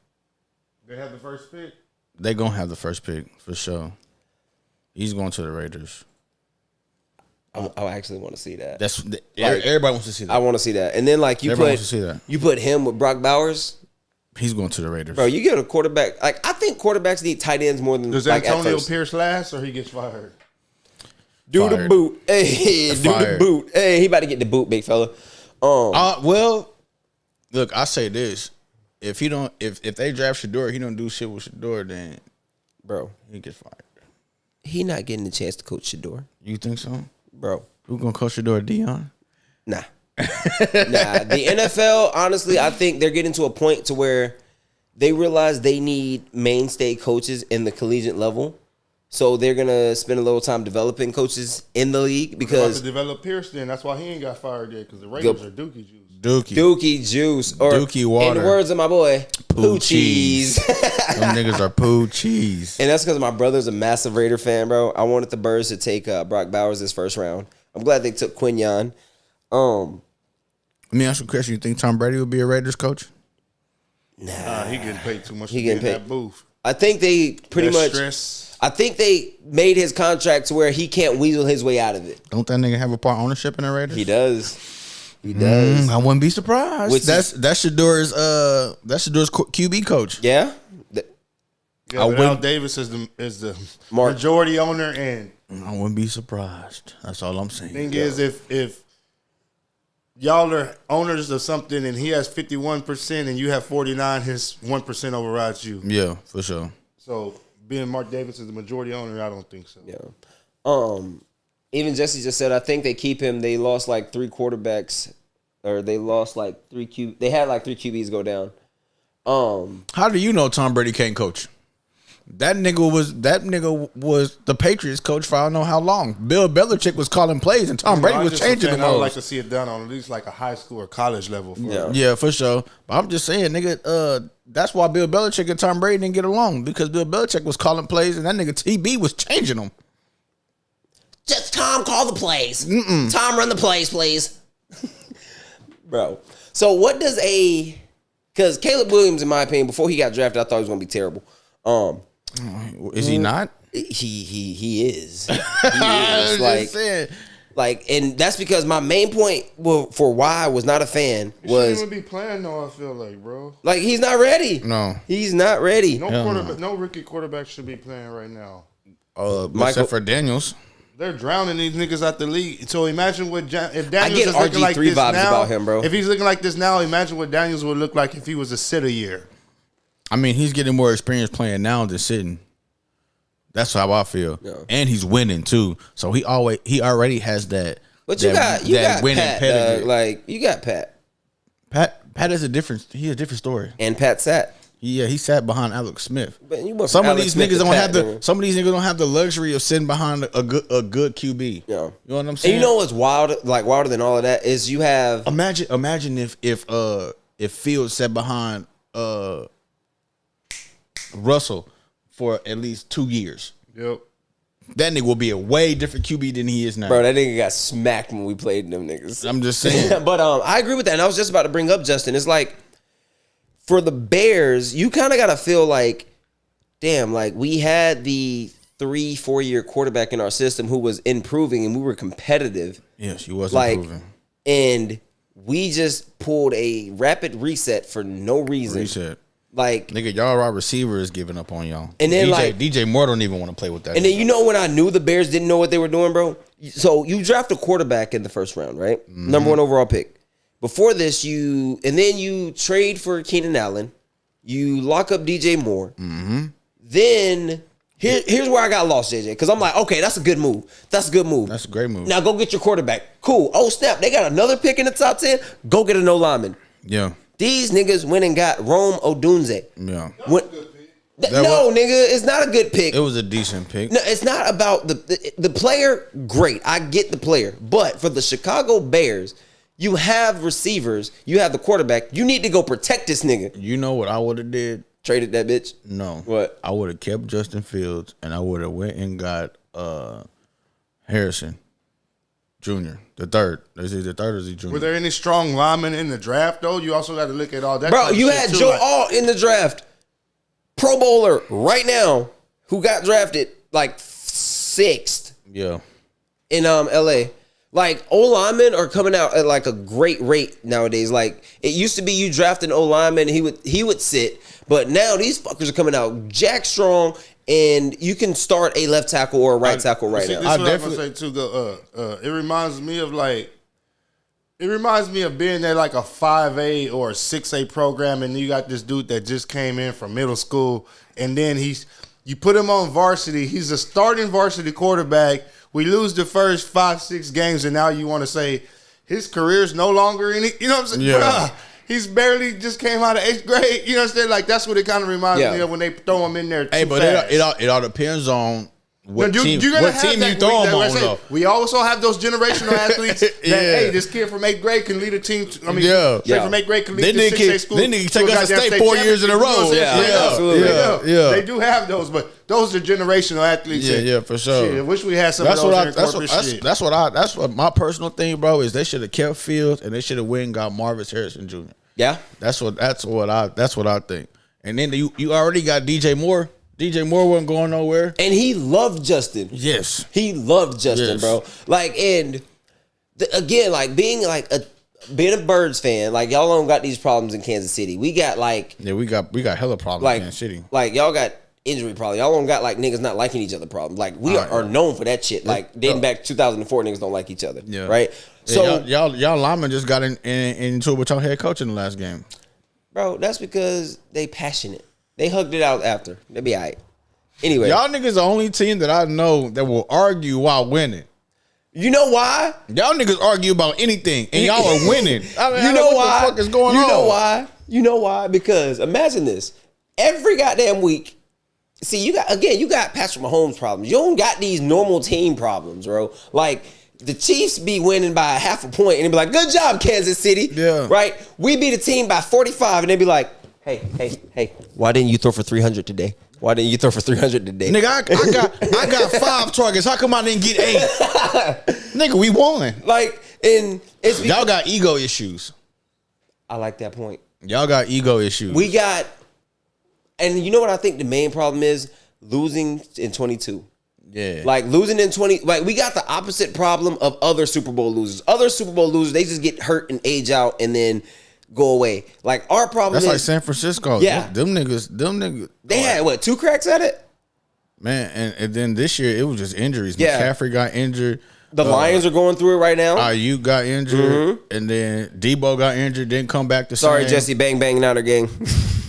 They have the first pick? They going to have the first pick, for sure. He's going to the Raiders. I actually want to see that. Everybody wants to see that. I want to see that. And then like you put him with Brock Bowers. He's going to the Raiders. Bro, you get a quarterback. Like, I think quarterbacks need tight ends more than Does Antonio Pierce last or he gets fired? Do the boot. Hey, do the boot. Hey, he about to get the boot, big fella. Well, look, I say this. If they draft Shador, he don't do shit with Shador, then bro, he gets fired. He not getting the chance to coach Shador. You think so? Bro. Who gonna coach Shador? Dion? Nah. The NFL, honestly, I think they're getting to a point to where they realize they need mainstay coaches in the collegiate level. So they're gonna spend a little time developing coaches in the league because to develop Pierce. Then that's why he ain't got fired yet because the Raiders are Dookie juice. Dookie juice or Dookie water. In the words of my boy, poo cheese. Them niggas are poo cheese. And that's because my brother's a massive Raider fan, bro. I wanted the Birds to take Brock Bowers this first round. I'm glad they took Quinyon. Let me ask you a question. You think Tom Brady would be a Raiders coach? Nah, he getting paid too much to be in that booth. I think they pretty much. Stress. I think they made his contract to where he can't weasel his way out of it. Don't that nigga have a part ownership in the Raiders? He does. He does. I wouldn't be surprised. That's Shador's QB coach. Yeah. Al Davis is the majority owner, and I wouldn't be surprised. That's all I'm saying. Thing is, if y'all are owners of something and he has 51% and you have 49%, his 1% overrides you. Yeah, for sure. So being Mark Davis is the majority owner, I don't think so. Yeah. Even Jesse just said, I think they keep him. They lost like 3 quarterbacks, or they lost like 3 QBs. They had like 3 QBs go down. How do you know Tom Brady can't coach? That nigga was the Patriots coach for I don't know how long. Bill Belichick was calling plays and Tom Brady was changing the most. I would like to see it done on at least like a high school or college level. Yeah, for sure. But I'm just saying, nigga, that's why Bill Belichick and Tom Brady didn't get along, because Bill Belichick was calling plays and that nigga TB was changing them. Just Tom call the plays. Tom run the plays, please. Bro. So what does because Caleb Williams, in my opinion, before he got drafted, I thought he was going to be terrible. Is he not? He is. He is. Like, and that's because my main point for why I was not a fan was. He shouldn't even be playing though, I feel like, bro. Like, he's not ready. No. He's not ready. No rookie quarterback should be playing right now. Except for Daniels. They're drowning these niggas out the league. So imagine what if Daniels I get is looking RG3 like this vibes now. about him, bro. If he's looking like this now, imagine what Daniels would look like if he was a sit a year. I mean, he's getting more experience playing now than sitting. That's how I feel. Yeah. And he's winning too. So he already has that. But you got winning Pat, pedigree. like you got Pat. Pat is a different story. And Pat sat. Yeah, he sat behind Alex Smith. But some of these niggas don't have the luxury of sitting behind a good QB. Yeah. You know what I'm saying? And you know what's wilder than all of that is you have imagine if Fields sat behind Russell for at least 2 years. Yep. That nigga will be a way different QB than he is now. Bro, that nigga got smacked when we played them niggas. I'm just saying. But I agree with that. And I was just about to bring up Justin. It's like, for the Bears, you kind of got to feel like, damn, like we had the 3-4 year quarterback in our system who was improving and we were competitive. Yes, he was improving. And we just pulled a rapid reset for no reason. Reset. Like, nigga, y'all wide receiver is giving up on y'all. And then DJ Moore don't even want to play with that. And then you know when I knew the Bears didn't know what they were doing, bro? So you draft a quarterback in the first round, right? Mm-hmm. Number 1 overall pick. Before this, you trade for Keenan Allen. You lock up DJ Moore. Mm-hmm. Then here's where I got lost, JJ, because I'm like, okay, that's a good move. That's a good move. That's a great move. Now go get your quarterback. Cool. Oh snap, they got another pick in the top 10. Go get a no lineman. Yeah. These niggas went and got Rome Odunze. Yeah. No, nigga, it's not a good pick. It was a decent pick. No, it's not about the player. Great, I get the player, but for the Chicago Bears, you have receivers, you have the quarterback. You need to go protect this nigga. You know what I would have did? Traded that bitch? No. What? I would have kept Justin Fields and I would have went and got Harrison Jr. The third. Is he the third or is he junior? Were there any strong linemen in the draft though? You also got to look at all that. Bro, you had Joe Alt in the draft. Pro Bowler right now who got drafted like 6th. Yeah. In LA. Like, O-linemen are coming out at like a great rate nowadays. Like, it used to be you draft an O-lineman, he would sit, but now these fuckers are coming out jack strong, and you can start a left tackle or a right tackle right now. This is what I'm gonna say too. It reminds me of being at like a 5A or a 6A program, and you got this dude that just came in from middle school, and then you put him on varsity. He's a starting varsity quarterback. We lose the first 5-6 games, and now you want to say his career's no longer in it. You know what I'm saying? Yeah. Bruh, he's barely just came out of 8th grade. You know what I'm saying? Like, that's what it kind of reminds me of when they throw him in there too fast. It all depends on what team you throw them on, though. We also have those generational athletes that, hey, this kid from 8th grade can lead a team. From 8th grade can lead the 6A school. Then they can take us to state 4 years in a row. Absolutely. They do have those, but those are generational athletes. Yeah, for sure. Shit, I wish we had some of those in corporate shit. That's what my personal thing, bro, is they should have kept Fields and they should have went and got Marvis Harrison Jr. Yeah. That's what I think. And then you already got DJ Moore. DJ Moore wasn't going nowhere. And he loved Justin. Yes. He loved Justin, bro. Like, and again, like being a Birds fan, like y'all don't got these problems in Kansas City. We got like we got hella problems in Kansas City. Like y'all got injury problem. Y'all don't got like niggas not liking each other problem. Like we are known for that shit. Like dating back to 2004, niggas don't like each other. Yeah. Right? So y'all linemen just got into it with your head coach in the last game. Bro, that's because they passionate. They hugged it out after. They'll be all right. Anyway. Y'all niggas the only team that I know that will argue while winning. You know why? Y'all niggas argue about anything, and y'all are winning. I mean, you know why? What the fuck is going on? You know why? You know why? Because imagine this. Every goddamn week, see, you got Patrick Mahomes problems. You don't got these normal team problems, bro. Like, the Chiefs be winning by a half a point, and they be like, good job, Kansas City. Yeah. Right? We beat a team by 45, and they be like, Hey, why didn't you throw for 300 today? Why didn't you throw for 300 today? Nigga, I got 5 targets. How come I didn't get 8? Nigga, we won. Like, and it's y'all got ego issues. I like that point. Y'all got ego issues. We got, and you know what I think the main problem is? Losing in 22. Yeah. Like losing in 20, like we got the opposite problem of other Super Bowl losers. Other Super Bowl losers, they just get hurt and age out and then go away. Like our problem That's is like San Francisco. Yeah. Them niggas. They had what, 2 cracks at it? Man, and then this year it was just injuries. Yeah. McCaffrey got injured. The Lions are going through it right now. Ayuk got injured, and then Debo got injured. Didn't come back to. Sorry, Jesse, bang out our gang.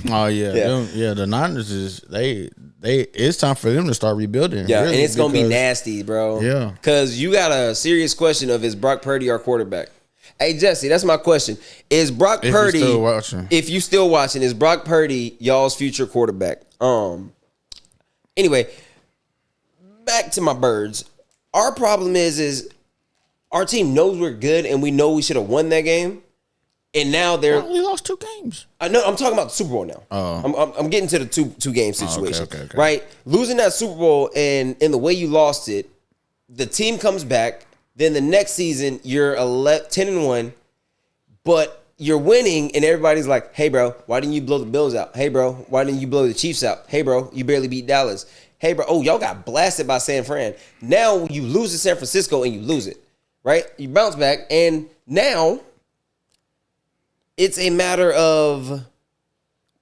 Oh yeah, the Niners is they. It's time for them to start rebuilding. Yeah, really, and it's gonna be nasty, bro. Yeah, because you got a serious question of is Brock Purdy our quarterback? Hey Jesse, that's my question. Is Brock Purdy? If you still watching, is Brock Purdy y'all's future quarterback? Anyway, back to my Birds. Our problem is our team knows we're good and we know we should have won that game. And now they're only lost 2 games. I know. I'm talking about the Super Bowl now. I'm getting to the two game situation. Okay. Right? Losing that Super Bowl and in the way you lost it, the team comes back. Then the next season you're 10-1, but you're winning, and everybody's like, "Hey, bro, why didn't you blow the Bills out? Hey, bro, why didn't you blow the Chiefs out? Hey, bro, you barely beat Dallas. Hey, bro, oh, y'all got blasted by San Fran. Now you lose to San Francisco and you lose it, right? You bounce back, and now it's a matter of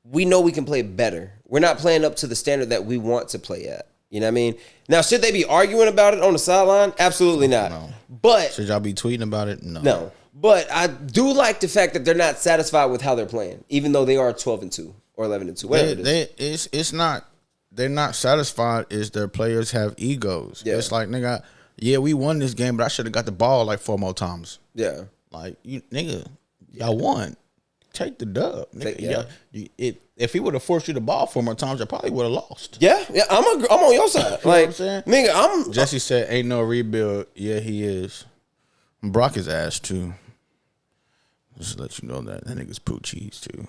we know we can play better. We're not playing up to the standard that we want to play at. You know what I mean? Now, should they be arguing about it on the sideline? Absolutely not. No. But should y'all be tweeting about it? No. But I do like the fact that they're not satisfied with how they're playing, even though they are 12-2 or 11-2. Whatever it is. It's not. They're not satisfied. Is their players have egos? Yeah. It's like, nigga, yeah, we won this game, but I should have got the ball like 4 more times. Yeah. Like, you, nigga, y'all won. Take the dub. Nigga, if he would have forced you the ball 4 more times, you probably would have lost. Yeah, I'm on your side. You like, know what I'm saying? Nigga, Jesse said, "Ain't no rebuild." Yeah, he is. Brock is ass too. Just to let you know that nigga's poo cheese too.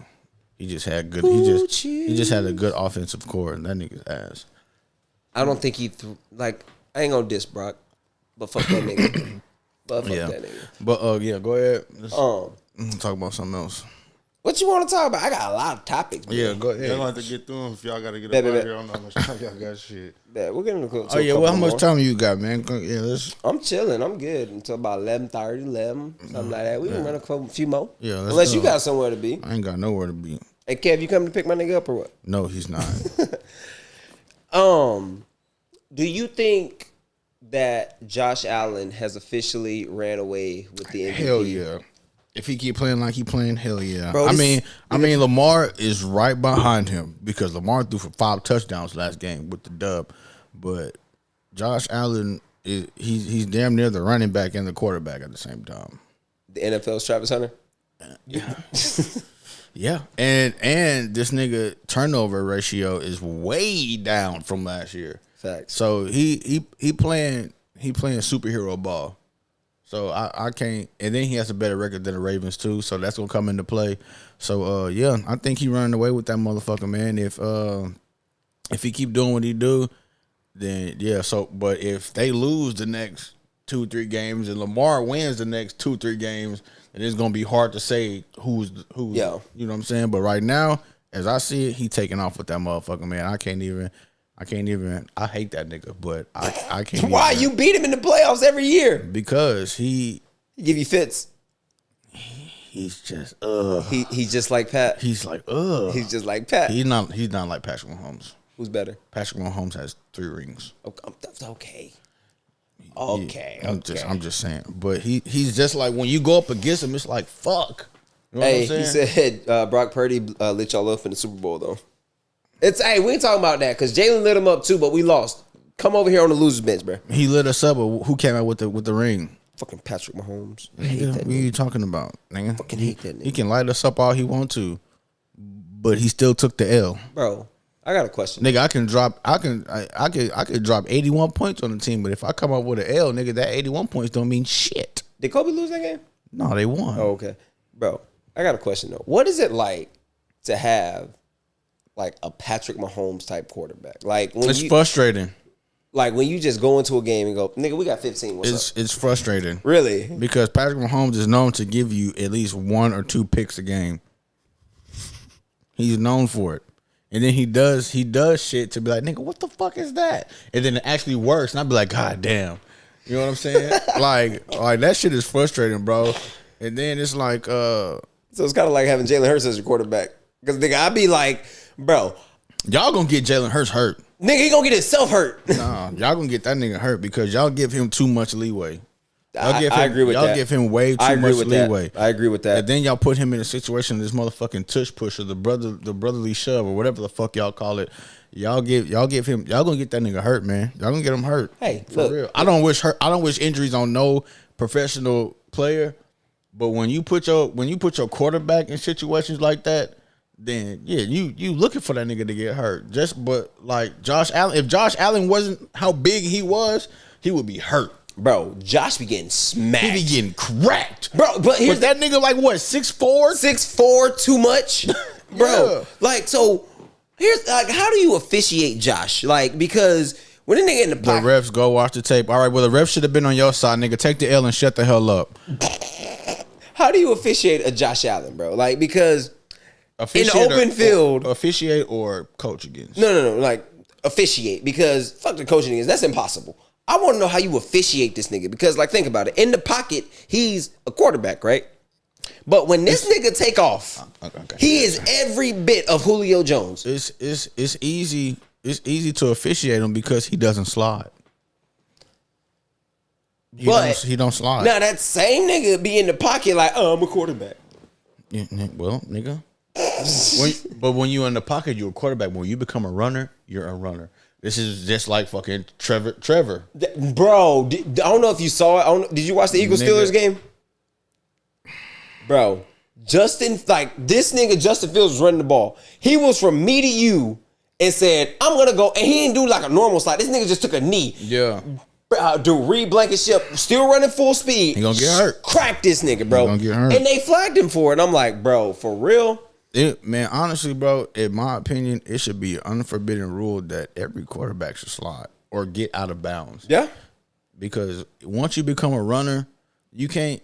He just had good. He just had a good offensive core, and that nigga's ass. I don't think he I ain't gonna diss Brock, but fuck that nigga. But fuck that nigga. But yeah, go ahead. Let's talk about something else. What you want to talk about? I got a lot of topics. Man. Yeah, go ahead. Y'all gonna have to get through them if y'all got to get up out here. I don't know how much time y'all got. Shit. Yeah, we're getting to Oh yeah, well, how much time you got, man? Yeah, I'm chilling. I'm good until about 11:30, 11, something like that. We can run a few more. Yeah, unless you got somewhere to be. I ain't got nowhere to be. Hey, Kev, you coming to pick my nigga up or what? No, he's not. Do you think that Josh Allen has officially ran away with the MVP? Hell yeah. If he keep playing like he playing, hell yeah. Bro, I mean, Lamar is right behind him because Lamar threw for 5 touchdowns last game with the dub. But Josh Allen he's damn near the running back and the quarterback at the same time. The NFL's Travis Hunter? Yeah. Yeah. And this nigga turnover ratio is way down from last year. Facts. So he playing superhero ball. So I can't, and then he has a better record than the Ravens too. So that's gonna come into play. So yeah, I think he running away with that motherfucker, man. If he keep doing what he do, then yeah. So, but if they lose the next 2-3 games and Lamar wins the next 2-3 games, then it's gonna be hard to say who's. Yeah. You know what I'm saying? But right now, as I see it, he taking off with that motherfucker, man. I can't even. I hate that nigga, but I can't. Why you beat him in the playoffs every year? Because he give you fits. He's just He's just like Pat. He's like He's just like Pat. He's not like Patrick Mahomes. Who's better? Patrick Mahomes has 3 rings. Okay. I'm just saying. But he's just like when you go up against him, it's like fuck. You know Hey, what I'm he saying? said Brock Purdy lit y'all up in the Super Bowl though. We ain't talking about that because Jalen lit him up too, but we lost. Come over here on the losers bench, bro. He lit us up, but who came out with the ring? Fucking Patrick Mahomes. I hate that. What are you talking about, nigga? Fucking hate that nigga. He can light us up all he want to, but he still took the L. Bro, I got a question. Nigga, I could drop 81 points on the team, but if I come up with an L, nigga, that 81 points don't mean shit. Did Kobe lose that game? No, they won. Oh, okay. Bro, I got a question though. What is it like to have like a Patrick Mahomes type quarterback? Like when it's frustrating. Like when you just go into a game and go, nigga, we got 15. What's up? It's frustrating. Really? Because Patrick Mahomes is known to give you at least 1 or 2 picks a game. He's known for it. And then he does shit to be like, nigga, what the fuck is that? And then it actually works. And I'd be like, God damn. You know what I'm saying? like that shit is frustrating, bro. And then it's like so it's kind of like having Jalen Hurts as your quarterback. Because nigga, I'd be like, bro, y'all gonna get Jalen Hurts hurt. Nigga, he gonna get himself hurt. Nah, y'all gonna get that nigga hurt because y'all give him too much leeway. I agree with that. Y'all give him way too much leeway. I agree with that. And then y'all put him in a situation, this motherfucking tush pusher, the brotherly shove, or whatever the fuck y'all call it. Y'all gonna get that nigga hurt, man. Y'all gonna get him hurt. Hey, for look, real. I don't wish injuries on no professional player. But when you put your quarterback in situations like that, then yeah, you looking for that nigga to get hurt. But like Josh Allen, if Josh Allen wasn't how big he was, he would be hurt. Bro, Josh be getting smacked. He be getting cracked. Bro, but here's that nigga like what, 6'4"? 6'4", too much? Bro, yeah. Like, so here's like, how do you officiate Josh? Like, because when the nigga in the pocket, the refs go watch the tape. All right, well, the refs should have been on your side, nigga. Take the L and shut the hell up. How do you officiate a Josh Allen, bro? Like, because in the open field, officiate or coach against? No. Like officiate, because fuck the coaching against. That's impossible. I want to know how you officiate this nigga, because like think about it. In the pocket, he's a quarterback, right? But when this nigga take off, he is every bit of Julio Jones. It's easy to officiate him because he doesn't slide. He don't slide. Now that same nigga be in the pocket like, oh, I'm a quarterback. Yeah, well, nigga. But when you in the pocket, you're a quarterback. When you become a runner, you're a runner. This is just like fucking Trevor. Bro, I don't know if you saw it. Did you watch the Eagles-Steelers game? Bro, this nigga Justin Fields was running the ball. He was from me to you and said, I'm going to go. And he didn't do like a normal slide. This nigga just took a knee. Yeah. Dude, Reed Blankenship, still running full speed. He gonna get hurt. Crack this nigga, bro. He gonna get hurt. And they flagged him for it. And I'm like, bro, for real? Man, honestly, bro, in my opinion, it should be an unforbidden rule that every quarterback should slide or get out of bounds. Yeah. Because once you become a runner, you can't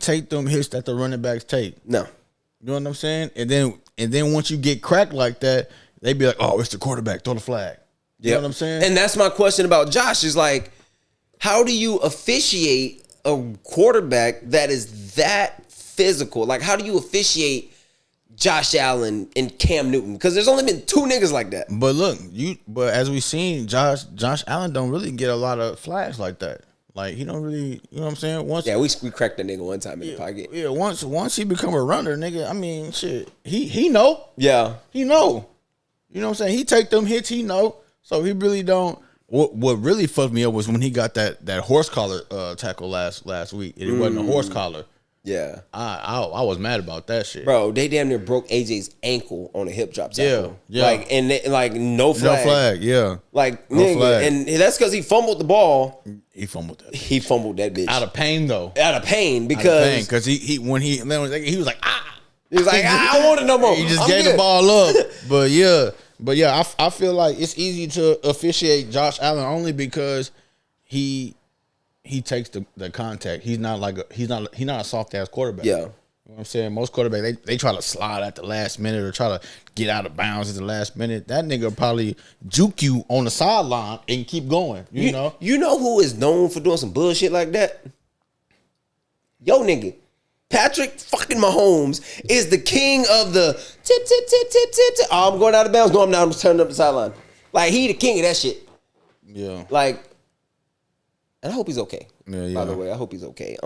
take them hits that the running backs take. No. You know what I'm saying? And then once you get cracked like that, they be like, oh, it's the quarterback, throw the flag. You know what I'm saying? And that's my question about Josh is like, how do you officiate a quarterback that is that physical? Like, how do you officiate Josh Allen and Cam Newton? Because there's only been 2 niggas like that. But look, but as we seen, Josh Allen don't really get a lot of flags like that. Like he don't really, you know what I'm saying? We cracked that nigga one time in the pocket. Yeah, once he become a runner, nigga. I mean, shit, he know. Yeah, he know. You know what I'm saying? He take them hits, he know. So he really don't. What really fucked me up was when he got that horse collar tackle last week. It wasn't a horse collar. Yeah. I was mad about that shit. Bro, they damn near broke AJ's ankle on a hip drop tackle. Yeah. Like no flag. No flag, yeah. Like no nigga, flag. and that's because he fumbled the ball. He fumbled that. He fumbled that bitch Out of pain though. Out of pain because he was like he was like I don't want it no more. He just gave the ball up. But yeah, I feel like it's easy to officiate Josh Allen only because he takes the contact. He's not a soft ass quarterback. Yeah. You know what I'm saying? Most quarterbacks, they try to slide at the last minute or try to get out of bounds at the last minute. That nigga probably juke you on the sideline and keep going. You know? You know who is known for doing some bullshit like that? Yo nigga. Patrick fucking Mahomes is the king of the tip. Oh, I'm going out of bounds. No, I'm not. I'm turning up the sideline. Like, he the king of that shit. Yeah. Like, and I hope he's okay. Yeah. By the way, I hope he's okay.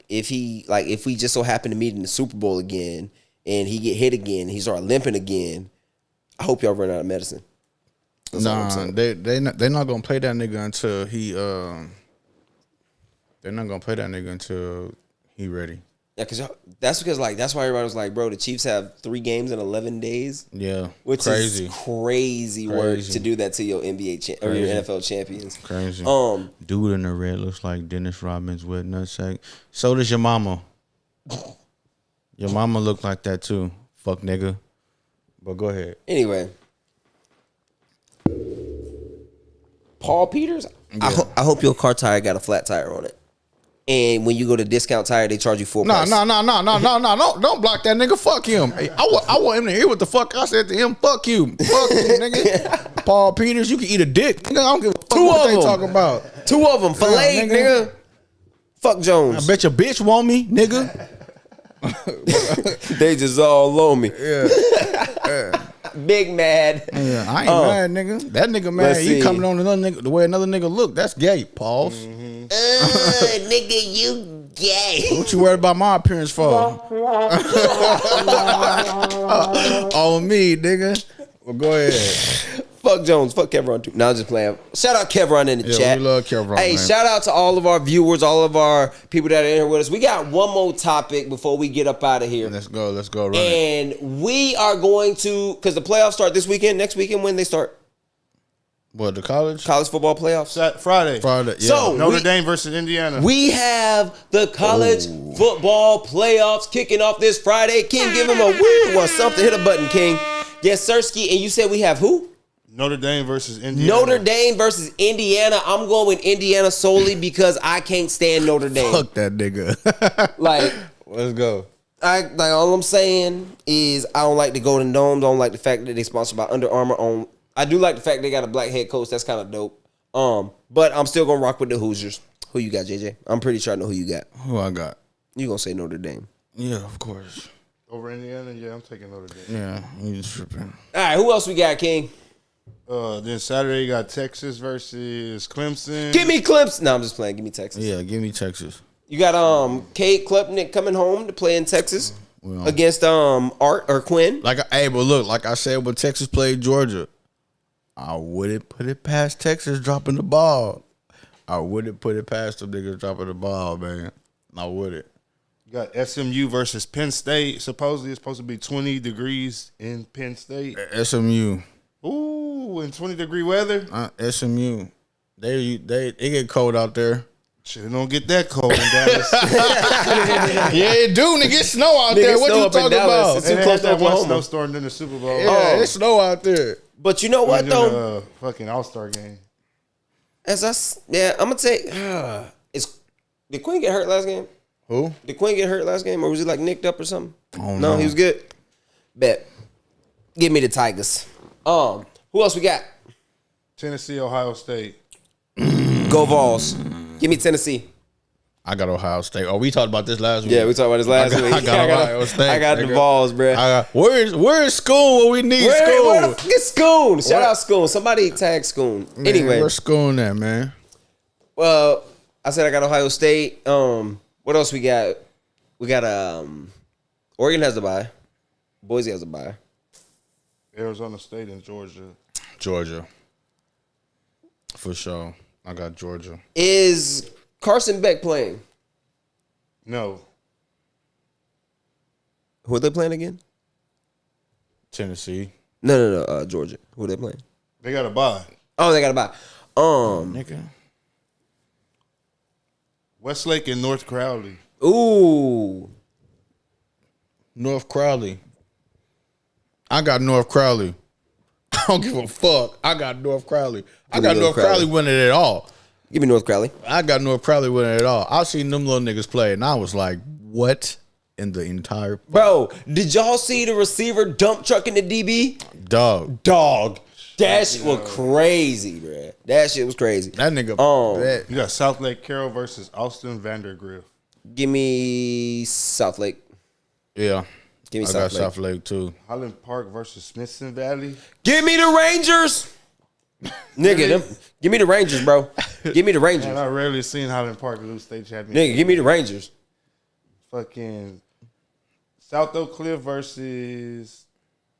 If we just so happen to meet in the Super Bowl again and he get hit again, he start limping again, I hope y'all run out of medicine. That's all I'm saying. They're not gonna play that nigga until he they're not gonna play that nigga until he ready. Yeah, that's why everybody was like, bro, the Chiefs have 3 games in 11 days. Yeah, which is crazy work to do that to your NBA or your NFL champions. Crazy. Dude in the red looks like Dennis Rodman's with nutsack. So does your mama. Your mama look like that too. Fuck nigga. But go ahead. Anyway, Paul Peters. Yeah. I hope your car tire got a flat tire on it. And when you go to Discount Tire, they charge you full price. No. Don't block that nigga. Fuck him. Hey, I want him to hear what the fuck I said to him. Fuck you. Fuck you, nigga. Paul Peters, you can eat a dick. Nigga, I don't give a fuck what they talking about. 2 of them. Filet, nigga. Fuck Jones. I bet your bitch want me, nigga. They just all on me. Yeah. Big mad. Yeah, I ain't mad, nigga. That nigga mad. He coming on another nigga the way another nigga look. That's gay. Pause. Mm-hmm. Nigga, you gay. What you worried about my appearance for? On me, nigga. Well, go ahead. Fuck Jones. Fuck Kevron too. No, I'm just playing. Shout out Kevron in the chat. We love Kevron. Hey, man. Shout out to all of our viewers, all of our people that are in here with us. We got one more topic before we get up out of here. Let's go. Run and we are going to, because the playoffs start this weekend, next weekend, when they start. What, the college football playoffs? Friday. Yeah. So Notre Dame versus Indiana. We have the college football playoffs kicking off this Friday. King, give him a woo or something. Hit a button, King. Yes, Sirski. And you said we have who? Notre Dame versus Indiana. Notre Dame versus Indiana. I'm going with Indiana solely because I can't stand Notre Dame. Fuck that nigga. Like, let's go. All I'm saying is I don't like the Golden Domes. I don't like the fact that they sponsored by Under Armour. I do like the fact they got a black head coach. That's kind of dope. But I'm still gonna rock with the Hoosiers. Who you got, JJ? I'm pretty sure I know who you got. Who I got? You gonna say Notre Dame? Yeah, of course. Over Indiana? Yeah, I'm taking Notre Dame. Yeah, you just tripping. All right, who else we got, King? Then Saturday you got Texas versus Clemson. Give me Clemson. No, I'm just playing. Give me Texas. Yeah, give me Texas. You got Cade Klubnik coming home to play in Texas against Art or Quinn. But look, like I said when Texas played Georgia, I wouldn't put it past Texas dropping the ball. I wouldn't put it past them niggas dropping the ball, man. I wouldn't. You got SMU versus Penn State. Supposedly it's supposed to be 20 degrees in Penn State. SMU. Ooh, in 20-degree weather? SMU. They get cold out there. Shit, it don't get that cold in Dallas. Yeah, it do. Nigga, it's snow out there. What you talking about? It's too close to one snowstorm during the Super Bowl. Yeah, it's snow out there. But you know what, though? Fucking All-Star game. I'm going to take... Did Quinn get hurt last game? Who? Did Quinn get hurt last game? Or was he, nicked up or something? Oh, no, he was good. Bet. Give me the Tigers. Who else we got? Tennessee, Ohio State. Go Vols. Give me Tennessee. I got Ohio State. Oh, we talked about this last week. Yeah, we talked about this last week. I got Ohio State. I got the Vols, bro. Where's Schoon when we need Schoon? Where the fuck is Schoon? Shout out Schoon. Somebody tag Schoon. Anyway. Where's Schoon at, man? Well, I said I got Ohio State. What else we got? We got Oregon has a bye. Boise has a bye. Arizona State and Georgia. Georgia. For sure. I got Georgia. Is Carson Beck playing? No. Who are they playing again? Tennessee. No. Georgia. Who are they playing? They got a bye. Oh, they got a bye. Nigga. Westlake and North Crowley. Ooh. North Crowley. I got North Crowley. I don't give a fuck. I got North Crowley. I got North Crowley winning it all. Give me North Crowley. I got North Crowley winning it all. I seen them little niggas play, and I was like, what in the entire... Bro, did y'all see the receiver dump truck in the DB? Dog. That shit was crazy, bro. That shit was crazy. That nigga... You got South Lake Carroll versus Austin Vandergrift. Give me South Lake. Yeah. Give me I got South Lake, too. Highland Park versus Smithson Valley. Give me the Rangers. Nigga, give me the Rangers, bro. Give me the Rangers. Man, I rarely seen Highland Park lose state championship. Nigga, give me the Rangers. Fucking South Oak Cliff versus...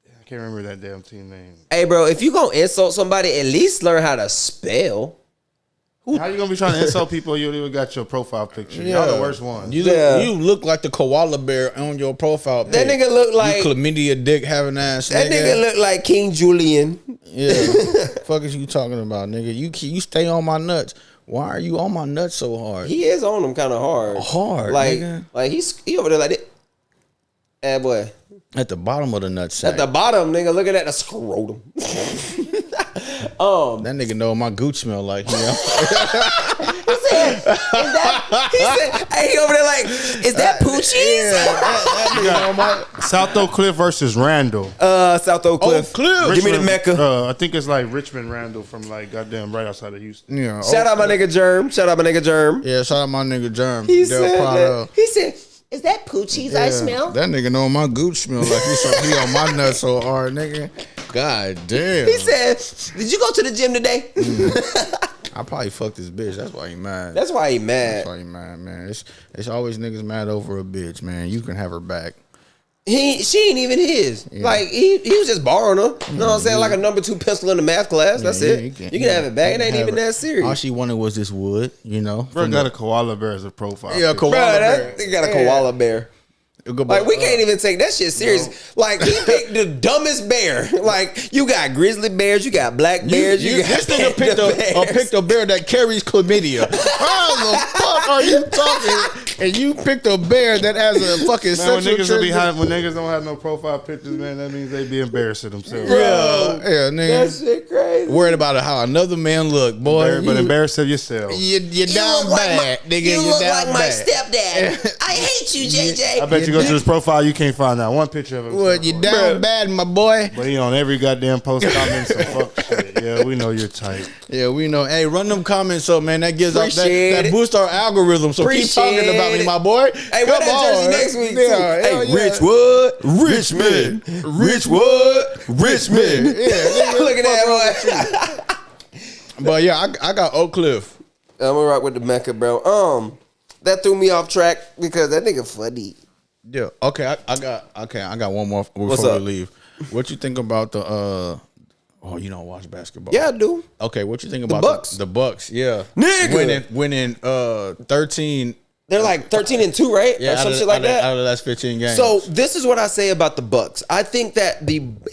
I can't remember that damn team name. Hey, bro, if you gonna insult somebody, at least learn how to spell. How you gonna be trying to insult people? You even got your profile picture. Yeah. Y'all the worst ones. You look like the koala bear on your profile page. That nigga look like... You chlamydia dick having ass That nigga look like King Julian. Yeah. Fuck is you talking about, nigga? You stay on my nuts. Why are you on my nuts so hard? He is on them kind of hard. Nigga. Like he over there like that. Eh, boy. At the bottom of the nutsack. At the bottom, nigga, looking at the scrotum. That nigga know my gooch smell like, you know. He said, hey, he over there like, is that Poochie's? That nigga know my... South Oak Cliff versus Randall. South Oak Cliff. Cliff. Give me the Mecca. I think it's like Richmond Randall from like goddamn right outside of Houston. Yeah. Shout out my nigga Germ. Yeah, shout out my nigga Germ. He said, is that Poochie's I smell? That nigga know my gooch smell like he on my nuts so hard, nigga. God damn. He said, did you go to the gym today? I probably fucked this bitch. That's why he mad. That's why he mad. Man. It's always niggas mad over a bitch, man. You can have her back. She ain't even his. Yeah. Like he was just borrowing her. You know what I'm saying? Like a number 2 pencil in the math class. That's it. You can have it back. It ain't even that serious. All she wanted was this wood, you know. Bro got a koala bear as a profile. Yeah, koala bear. He got a koala bear. Like we can't even take that shit serious. No. Like he picked the dumbest bear. Like you got grizzly bears, you got black bears. You got this nigga picked a bear that carries chlamydia. How the fuck are you talking? And you picked a bear that has a fucking man, when niggas don't have no profile pictures, man, that means they be embarrassing themselves. Yeah, nigga. That shit crazy. Worried about how another man look, boy. But embarrass yourself. You're down bad, nigga. You look down like my bad. stepdad. I hate you, JJ. I bet you go to his profile, you can't find out one picture of him. What, you down bad, my boy? But he on every goddamn post comments and fuck shit. Yeah, we know you're tight. Yeah, we know. Hey, run them comments up, man. That gives us that boosts our algorithm. So keep talking about me, my boy. Hey, wear that jersey next week too. Hey, Richwood, Richmond, Richmond. Yeah, look at that boy. But yeah, I got Oak Cliff. I'm gonna rock with the Mecca, bro. That threw me off track because that nigga funny. Yeah. Okay. I got one more before we leave. What you think about the Oh, you don't watch basketball? Yeah, I do. Okay. What you think about Bucks? The Bucks. Yeah. Nigga. Winning 13. They're like 13-2, right? Yeah, or some shit like that. Out of the last 15 games. So this is what I say about the Bucks. I think that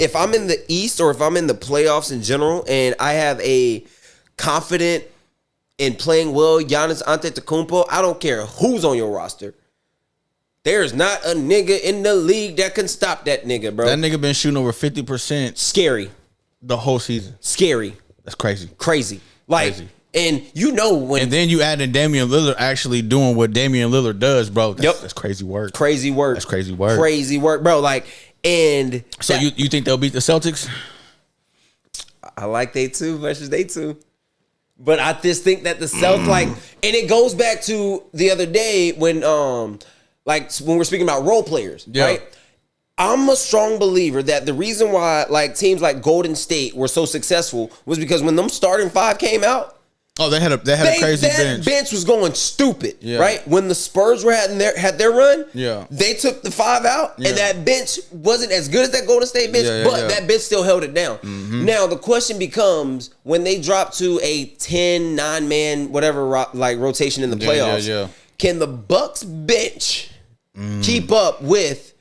if I'm in the East or if I'm in the playoffs in general, and I have a confident in playing well Giannis Antetokounmpo, I don't care who's on your roster. There's not a nigga in the league that can stop that nigga, bro. That nigga been shooting over 50%. Scary. The whole season. Scary. That's crazy. Crazy. Like. Crazy. And you know when... And then you add in Damian Lillard actually doing what Damian Lillard does, bro. That's crazy work. Crazy work. That's crazy work. Crazy work, bro. Like, and... So you think they'll beat the Celtics? I like they too versus they too. But I just think that the Celtics, like... And it goes back to the other day when we're speaking about role players, right? I'm a strong believer that the reason why like teams like Golden State were so successful was because when them starting 5 came out, oh, they had a crazy bench. That bench was going stupid, right? When the Spurs had their run, they took the 5 out, and that bench wasn't as good as that Golden State bench, but that bench still held it down. Mm-hmm. Now the question becomes when they drop to a 10, 9-man, whatever like rotation in the playoffs. Can the Bucks bench keep up with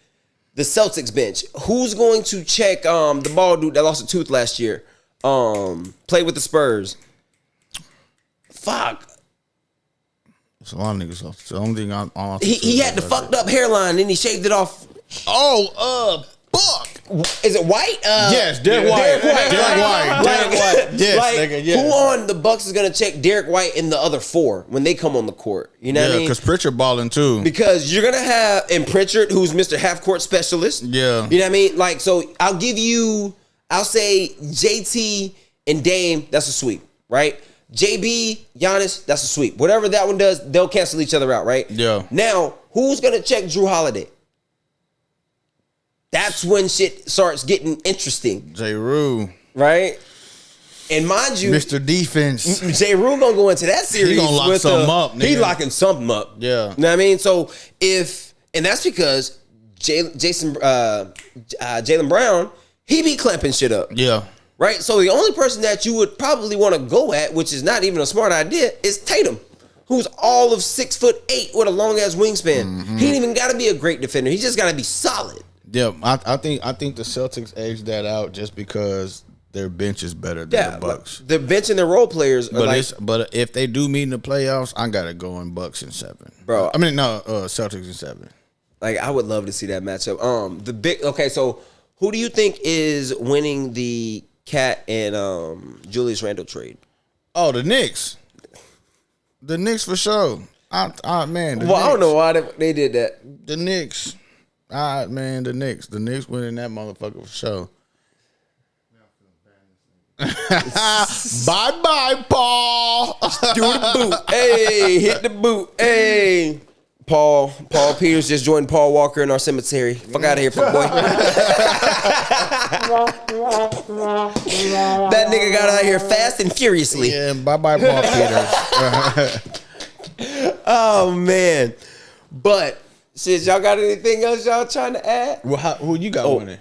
the Celtics bench? Who's going to check the ball dude that lost a tooth last year? Played with the Spurs. Fuck. It's a lot of niggas off. The only thing on He had the fucked up hairline and he shaved it off. Buck. Is it White? Yes, Derek White. Derek White. Yes, nigga, yes. Who on the Bucks is gonna check Derek White and the other four when they come on the court? You know what I mean? Because Pritchard balling too. Because you're gonna have Pritchard, who's Mr. Half Court Specialist. Yeah. You know what I mean? Like, so I'll say JT and Dame, that's a sweep, right? JB, Giannis, that's a sweep. Whatever that one does, they'll cancel each other out, right? Yeah. Now, who's gonna check Drew Holiday? That's when shit starts getting interesting. J. Rue. Right? And mind you, Mr. Defense. J. Rue gonna go into that series. He gonna lock something up, nigga. He locking something up. Yeah. You know what I mean? So and that's because Jaylen Brown, he be clamping shit up. Yeah. Right? So the only person that you would probably want to go at, which is not even a smart idea, is Tatum, who's all of 6'8" with a long ass wingspan. Mm-hmm. He ain't even gotta be a great defender. He just gotta be solid. Yeah, I think the Celtics edged that out just because their bench is better than the Bucks. The bench and the role players are but if they do meet in the playoffs, I gotta go in Bucks in 7. Bro. I mean Celtics in 7. Like, I would love to see that matchup. So who do you think is winning the Cat and Julius Randle trade? Oh, the Knicks. The Knicks for sure. Man. I don't know why they did that. The Knicks. All right, man, the Knicks. The Knicks winning that motherfucker for sure. Bye-bye, Paul. Do the boot. Hey, hit the boot. Hey. Paul Peters just joined Paul Walker in our cemetery. Fuck out of here, fuck boy. That nigga got out of here fast and furiously. Yeah, bye-bye, Paul Peters. Oh, man. But... shit, y'all got anything else y'all trying to add? Well, who you got winning?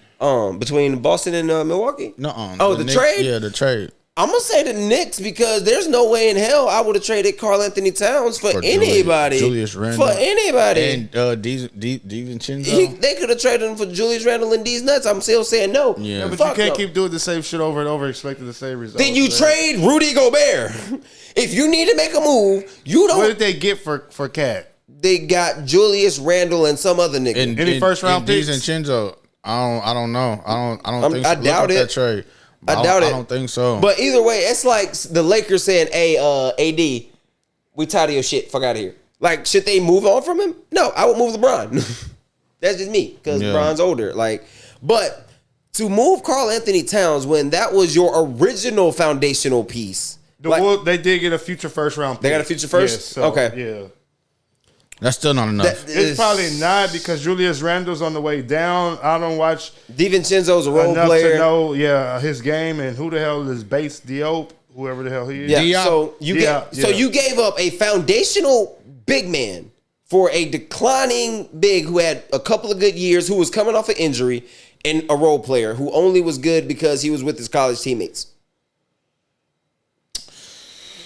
Between Boston and Milwaukee? No. The trade? Yeah, the trade. I'm gonna say the Knicks because there's no way in hell I would have traded Karl Anthony Towns for anybody. Julius Randle. For anybody. And DiVincenzo. They could have traded him for Julius Randle and D's nuts. I'm still saying no. Yeah, but you can't keep doing the same shit over and over expecting the same results. Then you trade Rudy Gobert. If you need to make a move, you don't. What did they get for Cat? They got Julius Randle and some other nigga. Any first round picks? DiVincenzo. I don't know. I don't think so. I doubt it. That trade. I doubt it. I don't think so. But either way, it's like the Lakers saying, "Hey, AD, we tired of your shit. Fuck out of here." Like, should they move on from him? No, I would move LeBron. That's just me because LeBron's older. But to move Karl Anthony Towns when that was your original foundational piece. They did get a future first round pick. They got a future first? Yeah, so, okay. Yeah. That's still not enough. It's probably not because Julius Randle's on the way down. I don't watch DiVincenzo's a role player to know his game and who the hell is Bates Diop, whoever the hell he is. Yeah. So you gave up a foundational big man for a declining big who had a couple of good years, who was coming off an injury, and a role player who only was good because he was with his college teammates.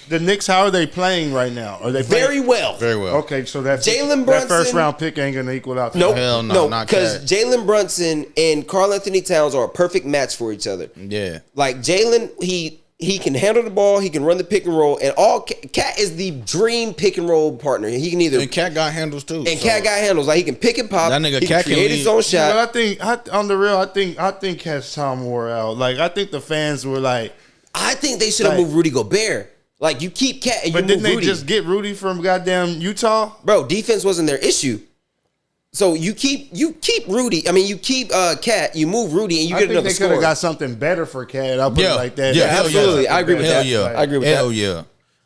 The Knicks, how are they playing right now? Are they playing? Very well? Very well. Okay, so that Jalen Brunson, that first round pick ain't gonna equal out. Nope, hell no, because Jalen Brunson and Karl Anthony Towns are a perfect match for each other. Yeah, like Jalen, he can handle the ball, he can run the pick and roll, and Cat is the dream pick and roll partner. He can either Cat got handles too, Cat got handles. Like, he can pick and pop. That nigga he Cat can create his own shot. But I think Cat's time wore out. Like, I think the fans were like, I think they should have moved Rudy Gobert. Like, you keep Cat and you move Rudy. But didn't they just get Rudy from goddamn Utah? Bro, defense wasn't their issue. So you keep Rudy. I mean, you keep Cat. You move Rudy, and you get another score. They could have got something better for Cat. I'll put it like that. Yeah, absolutely. I agree with that. Yeah. I agree with that. Hell yeah.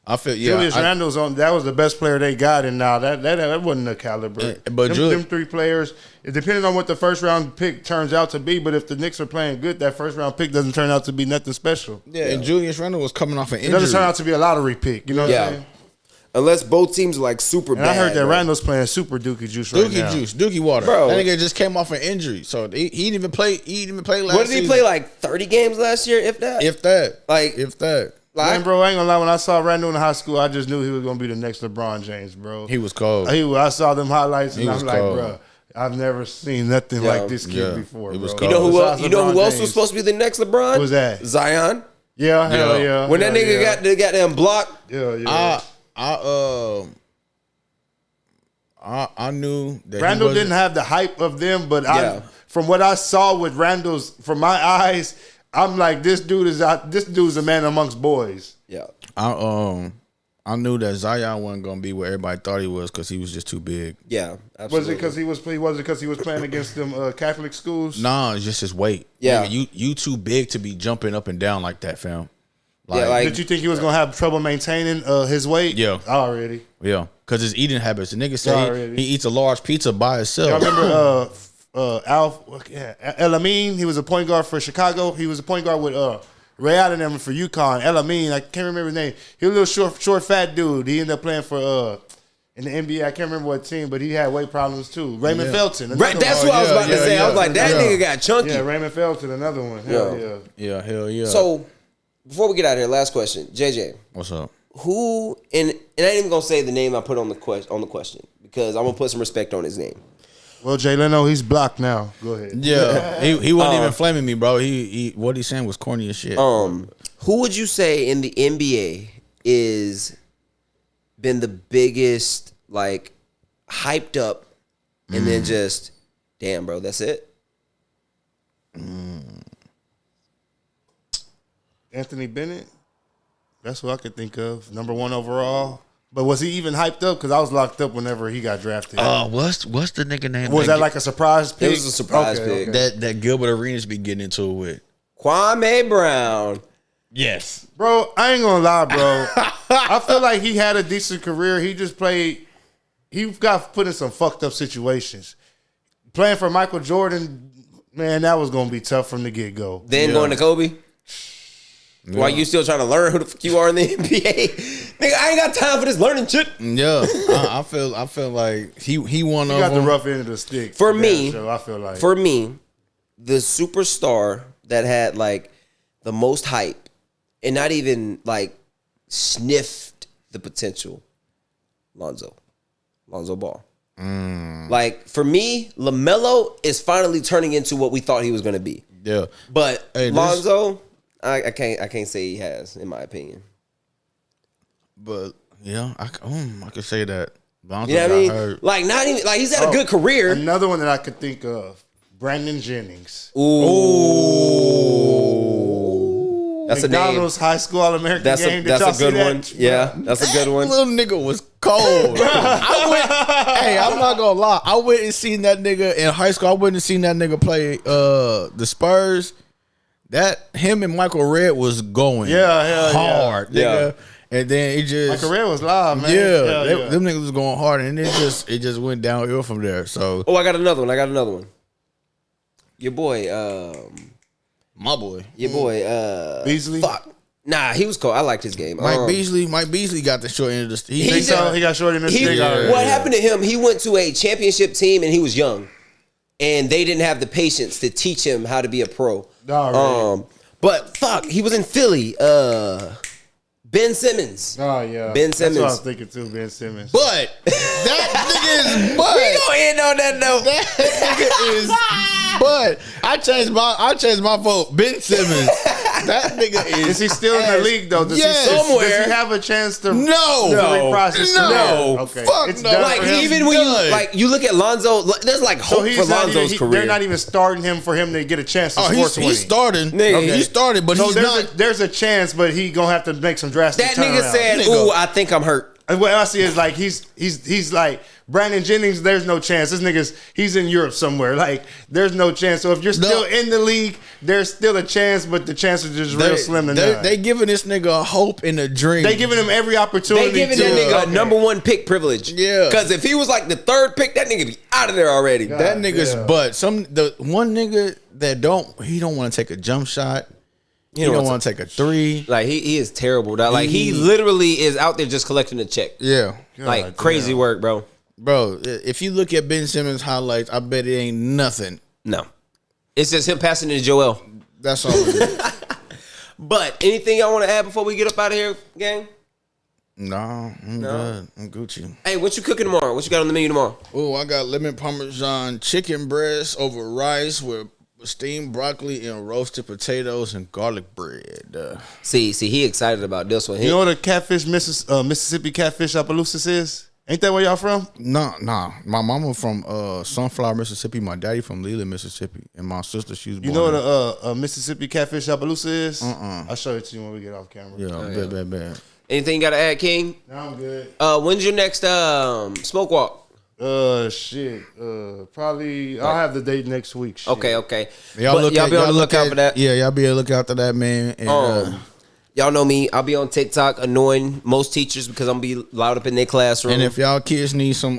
I feel Julius Randle's on. That was the best player they got, and now that wasn't the caliber. But them three players, depending on what the first round pick turns out to be. But if the Knicks are playing good, that first round pick doesn't turn out to be nothing special. Yeah, and Julius Randle was coming off an injury. It doesn't turn out to be a lottery pick. You know what I'm saying? Unless both teams are like super bad. I heard that Randle's playing super Dookie Juice right now. Dookie water. Bro. That nigga just came off an injury, so he didn't even play. He didn't even play last season. What did he play, like 30 games last year, if that? If that. Like, if that. Man, bro, I ain't gonna lie. When I saw Randall in high school, I just knew he was gonna be the next LeBron James, bro. He was cold. I saw them highlights, and I'm cold. like, bro, I've never seen nothing like this kid before. He was bro. cold. You know who else was supposed to be the next LeBron? Who's that? Zion. Yeah, hell yeah. When that nigga got the goddamn block. Yeah. I knew that Randall didn't have the hype of them, but from what I saw with Randall's, from my eyes, I'm like, this dude's a man amongst boys. Yeah. I knew that Zion wasn't gonna be where everybody thought he was because he was just too big. Yeah, absolutely. Was it because he was playing against them Catholic schools? Nah, it's just his weight. Yeah, nigga, you too big to be jumping up and down like that, fam. Did you think he was gonna have trouble maintaining his weight? Yeah, already. Yeah, because his eating habits. The nigga say he eats a large pizza by himself. Y'all remember El Amin? He was a point guard for Chicago. He was a point guard with Ray Allen and them for UConn. El Amin, I can't remember his name. He was a little short, fat dude. He ended up playing for in the NBA. I can't remember what team, but he had weight problems too. Raymond Felton. Right, that's what I was about to say. I was like, that nigga got chunky. Yeah, Raymond Felton, another one. Hell yeah. So before we get out of here, last question, JJ. What's up? Who and I ain't even gonna say the name I put on the question because I'm gonna put some respect on his name. Well, Jay Leno, he's blocked now. Go ahead. Yeah, he wasn't even flaming me, bro. He what he's saying was corny as shit. Who would you say in the NBA is been the biggest like hyped up and then just damn, bro, that's it? Anthony Bennett. That's what I could think of. Number 1 overall. But was he even hyped up? Because I was locked up whenever he got drafted. What's the nigga name? Was that like a surprise pick? It was a surprise pick. Okay. That Gilbert Arenas be getting into it with. Kwame Brown. Yes. Bro, I ain't gonna lie, bro. I feel like he had a decent career. He just played. He got put in some fucked up situations. Playing for Michael Jordan, man, that was gonna be tough from the get go. Then going to Kobe. Yeah. While you still trying to learn who the fuck you are in the NBA, nigga, I ain't got time for this learning shit. Yeah, I feel like he won. He got the rough end of the stick. For me, I feel like the superstar that had like the most hype and not even like sniffed the potential, Lonzo Ball. Like for me, LaMelo is finally turning into what we thought he was going to be. Yeah, but Lonzo. I can't say he has, in my opinion. But yeah, I could say that. Lonzo got hurt. Like not even like he's had a good career. Another one that I could think of, Brandon Jennings. Ooh. That's McDonald's High School All-American game. That's a good one. Yeah, that's a good one. Little nigga was cold. I'm not gonna lie. I went and seen that nigga in high school. I went and seen that nigga play the Spurs. That him and Michael Redd was going hard, nigga. And then it just Michael Redd was live, man. Yeah, them niggas was going hard, and it just went downhill from there. So I got another one. Your boy, my boy, Beasley. Fuck. Nah, he was cool. I liked his game. Mike Beasley got the short end of the stick. He got short end of the stick. What happened to him? He went to a championship team and he was young, and they didn't have the patience to teach him how to be a pro. But fuck, he was in Philly. Ben Simmons. Oh yeah, Ben Simmons. That's what I was thinking too. Ben Simmons. But that nigga is. But we gonna end on that note. That nigga is. But I changed my vote. Ben Simmons. That nigga is. Is he still in the league though? Does he have a chance to reprocess? No. Okay. Fuck it's no. Like even when you look at Lonzo, there's like hope for Lonzo's career. They're not even starting him for him to get a chance to score 20. He's starting. Nigga. He started, but he's not. There's a chance, but he gonna have to make some drastic. That nigga said, "Ooh, I think I'm hurt." And what I see is like he's like Brandon Jennings. There's no chance. This he's in Europe somewhere. Like there's no chance. So if you're still in the league, there's still a chance, but the chances are just real slim to none. They giving this nigga a hope and a dream. They giving him every opportunity. They giving that nigga a number 1 pick privilege. Yeah, because if he was like the 3rd pick, that nigga be out of there already. God, that nigga's but the one nigga that don't want to take a jump shot. He don't want to take a 3. Like he is terrible. Like he literally is out there just collecting a check. Yeah, like crazy work, bro. Bro, if you look at Ben Simmons highlights, I bet it ain't nothing. No, it's just him passing to Joel. That's all it is. But anything y'all want to add before we get up out of here, gang? No, I'm good. I'm Gucci. Hey, what you cooking tomorrow? What you got on the menu tomorrow? Oh, I got lemon parmesan chicken breast over rice with steamed broccoli and roasted potatoes and garlic bread. See, he excited about this one. You know what a catfish, Mississippi catfish Appaloosa is? Ain't that where y'all from? Nah. My mama from Sunflower, Mississippi. My daddy from Leland, Mississippi. And my sister, she's born. You know what a Mississippi catfish Appaloosa is? I'll show it to you when we get off camera. Yeah, bad. Anything you got to add, King? No, I'm good. When's your next smoke walk? Probably I'll have the date next week. Shit. Okay. Y'all be on the lookout for that. Yeah, y'all be on the lookout for that, man. And, y'all know me. I'll be on TikTok annoying most teachers because I'm gonna be loud up in their classroom. And if y'all kids need some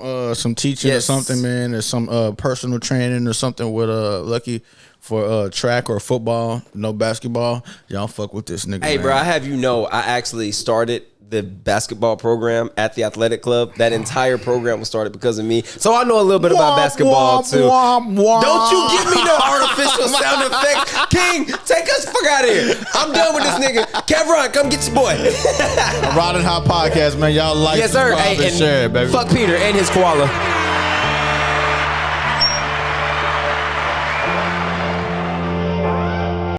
teaching or something, man, or some personal training or something with Lucky for track or football, no basketball, y'all fuck with this nigga. Hey, man. bro, I have you know, I actually started the basketball program at the athletic club. That entire program was started because of me. So I know a little bit about basketball too. Don't you give me no artificial sound effects. King, take us fuck out of here. I'm done with this nigga. Kevron, come get your boy. Ridin Hot Podcast, man. Y'all like, yes, sir. subscribe, and share it, baby. Fuck Peter and his koala.